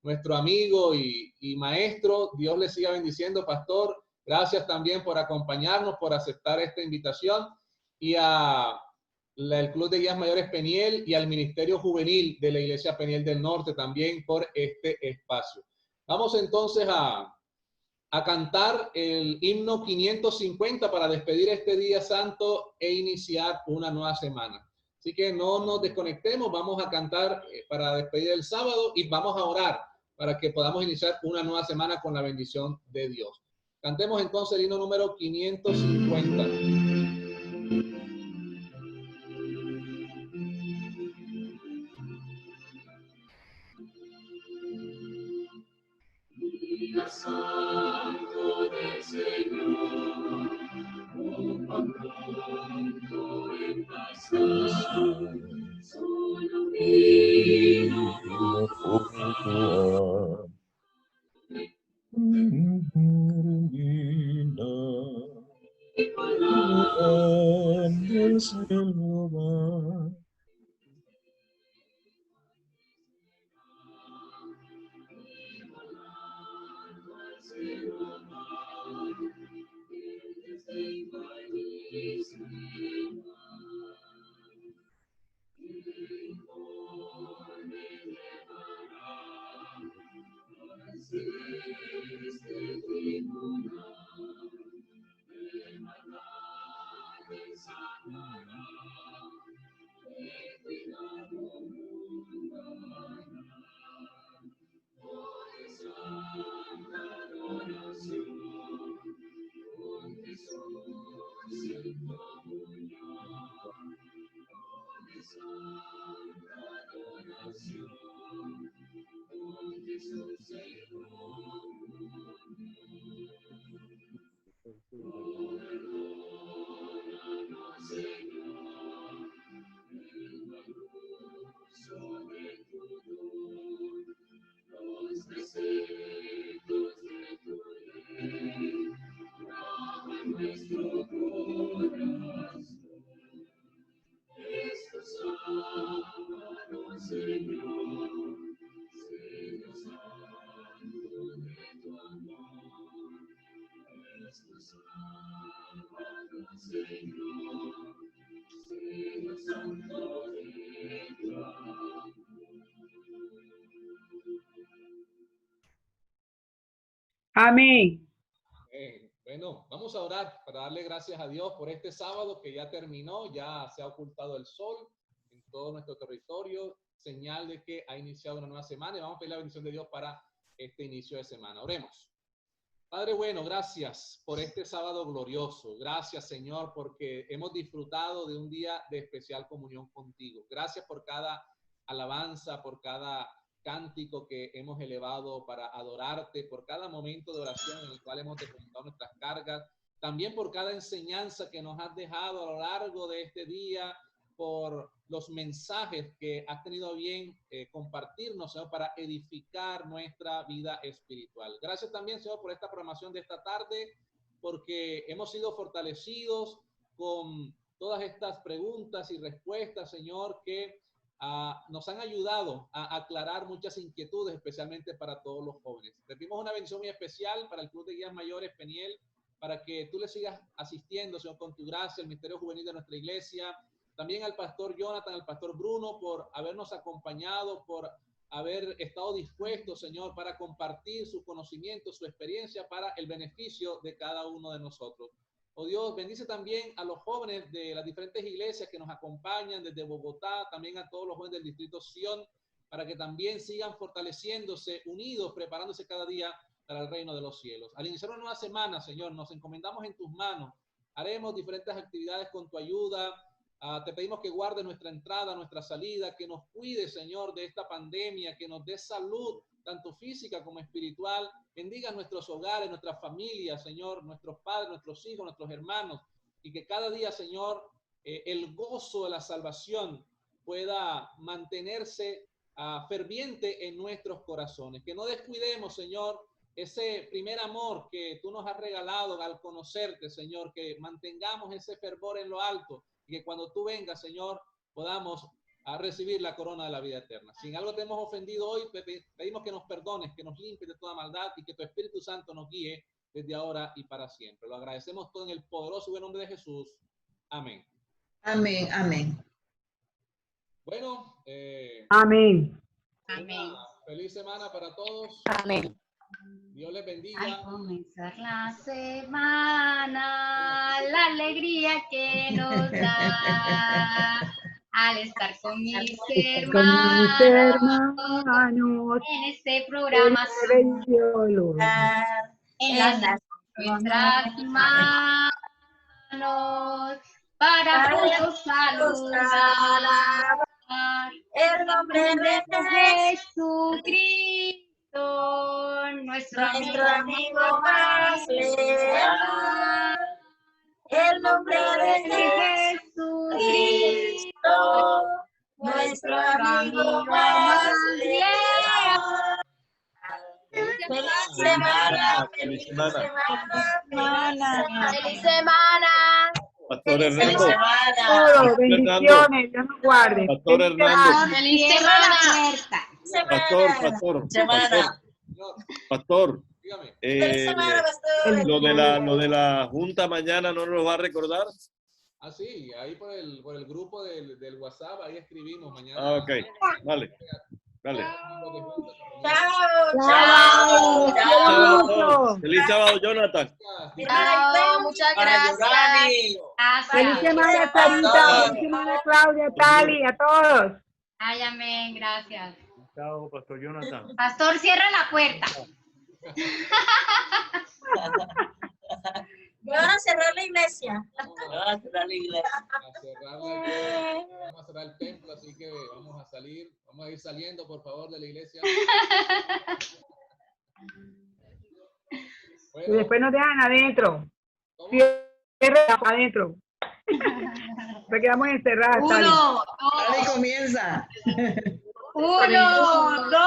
nuestro amigo y maestro, Dios le siga bendiciendo, pastor. Gracias también por acompañarnos, por aceptar esta invitación, y al Club de Guías Mayores Peniel y al Ministerio Juvenil de la Iglesia Peniel del Norte también por este espacio. Vamos entonces a cantar el himno 550 para despedir este día santo e iniciar una nueva semana. Así que no nos desconectemos, vamos a cantar para despedir el sábado y vamos a orar para que podamos iniciar una nueva semana con la bendición de Dios. Cantemos entonces el himno número 550. Día santo del Señor, pronto en pasar, solo vino del cielo va. Jesús Señor, sello santo de tu amor, es tu sábado, Señor, sello santo de tu amor. Amén. Bueno, vamos a orar para darle gracias a Dios por este sábado que ya terminó, ya se ha ocultado el sol en todo nuestro territorio, señal de que ha iniciado una nueva semana y vamos a pedir la bendición de Dios para este inicio de semana. Oremos. Padre bueno, gracias por este sábado glorioso. Gracias, Señor, porque hemos disfrutado de un día de especial comunión contigo. Gracias por cada alabanza, por cada cántico que hemos elevado para adorarte, por cada momento de oración en el cual hemos depositado nuestras cargas, también por cada enseñanza que nos has dejado a lo largo de este día, por los mensajes que has tenido bien compartirnos, Señor, para edificar nuestra vida espiritual. Gracias también, Señor, por esta programación de esta tarde, porque hemos sido fortalecidos con todas estas preguntas y respuestas, Señor, que nos han ayudado a aclarar muchas inquietudes, especialmente para todos los jóvenes. Te pedimos una bendición muy especial para el Club de Guías Mayores Peniel, para que tú le sigas asistiendo, Señor, con tu gracia, el Ministerio Juvenil de nuestra iglesia. También al pastor Jonathan, al pastor Bruno, por habernos acompañado, por haber estado dispuestos, Señor, para compartir su conocimiento, su experiencia para el beneficio de cada uno de nosotros. Oh Dios, bendice también a los jóvenes de las diferentes iglesias que nos acompañan desde Bogotá, también a todos los jóvenes del distrito Sion, para que también sigan fortaleciéndose, unidos, preparándose cada día para el reino de los cielos. Al iniciar una nueva semana, Señor, nos encomendamos en tus manos. Haremos diferentes actividades con tu ayuda. Te pedimos que guarde nuestra entrada, nuestra salida, que nos cuide, Señor, de esta pandemia, que nos dé salud, tanto física como espiritual. Bendiga nuestros hogares, nuestras familias, Señor, nuestros padres, nuestros hijos, nuestros hermanos, y que cada día, Señor, el gozo de la salvación pueda mantenerse ferviente en nuestros corazones. Que no descuidemos, Señor, ese primer amor que tú nos has regalado al conocerte, Señor, que mantengamos ese fervor en lo alto y que cuando tú vengas, Señor, podamos recibir la corona de la vida eterna. Si en algo te hemos ofendido hoy, pedimos que nos perdones, que nos limpies de toda maldad y que tu Espíritu Santo nos guíe desde ahora y para siempre. Lo agradecemos todo en el poderoso y buen nombre de Jesús. Amén. Amén, amén. Bueno, Amén. Amén. Feliz semana para todos. Amén. Dios les bendiga. Al comenzar la semana, la alegría que nos da al estar con mis hermanos en este programa en las nuestras manos para juntos saludar el nombre de Jesucristo, nuestro amigo más leal, el nombre de Jesucristo, nuestro amigo más leal. Feliz semana, Feliz semana. feliz semana. Pastor Hernando. Todo, bendiciones, Dios nos guarde. Pastor Hernando. Feliz semana. Pastor. Lo de la junta mañana, ¿no nos va a recordar? Ah, sí, ahí por el grupo del WhatsApp, ahí escribimos mañana. Ah, ok, vale. Dale. Chao. Feliz sábado, Jonathan. Chao, muchas gracias. Feliz semana, Sarita. Feliz semana, Claudia, Tali, a todos. Ay, amén, gracias. Chao, Pastor Jonathan. Pastor, cierra la puerta. Van a cerrar la iglesia. Vamos a cerrar el templo, así que vamos a salir. Vamos a ir saliendo, por favor, de la iglesia. Y después nos dejan adentro. Cierra adentro. Nos quedamos encerrados. Dale, comienza. 1, 2.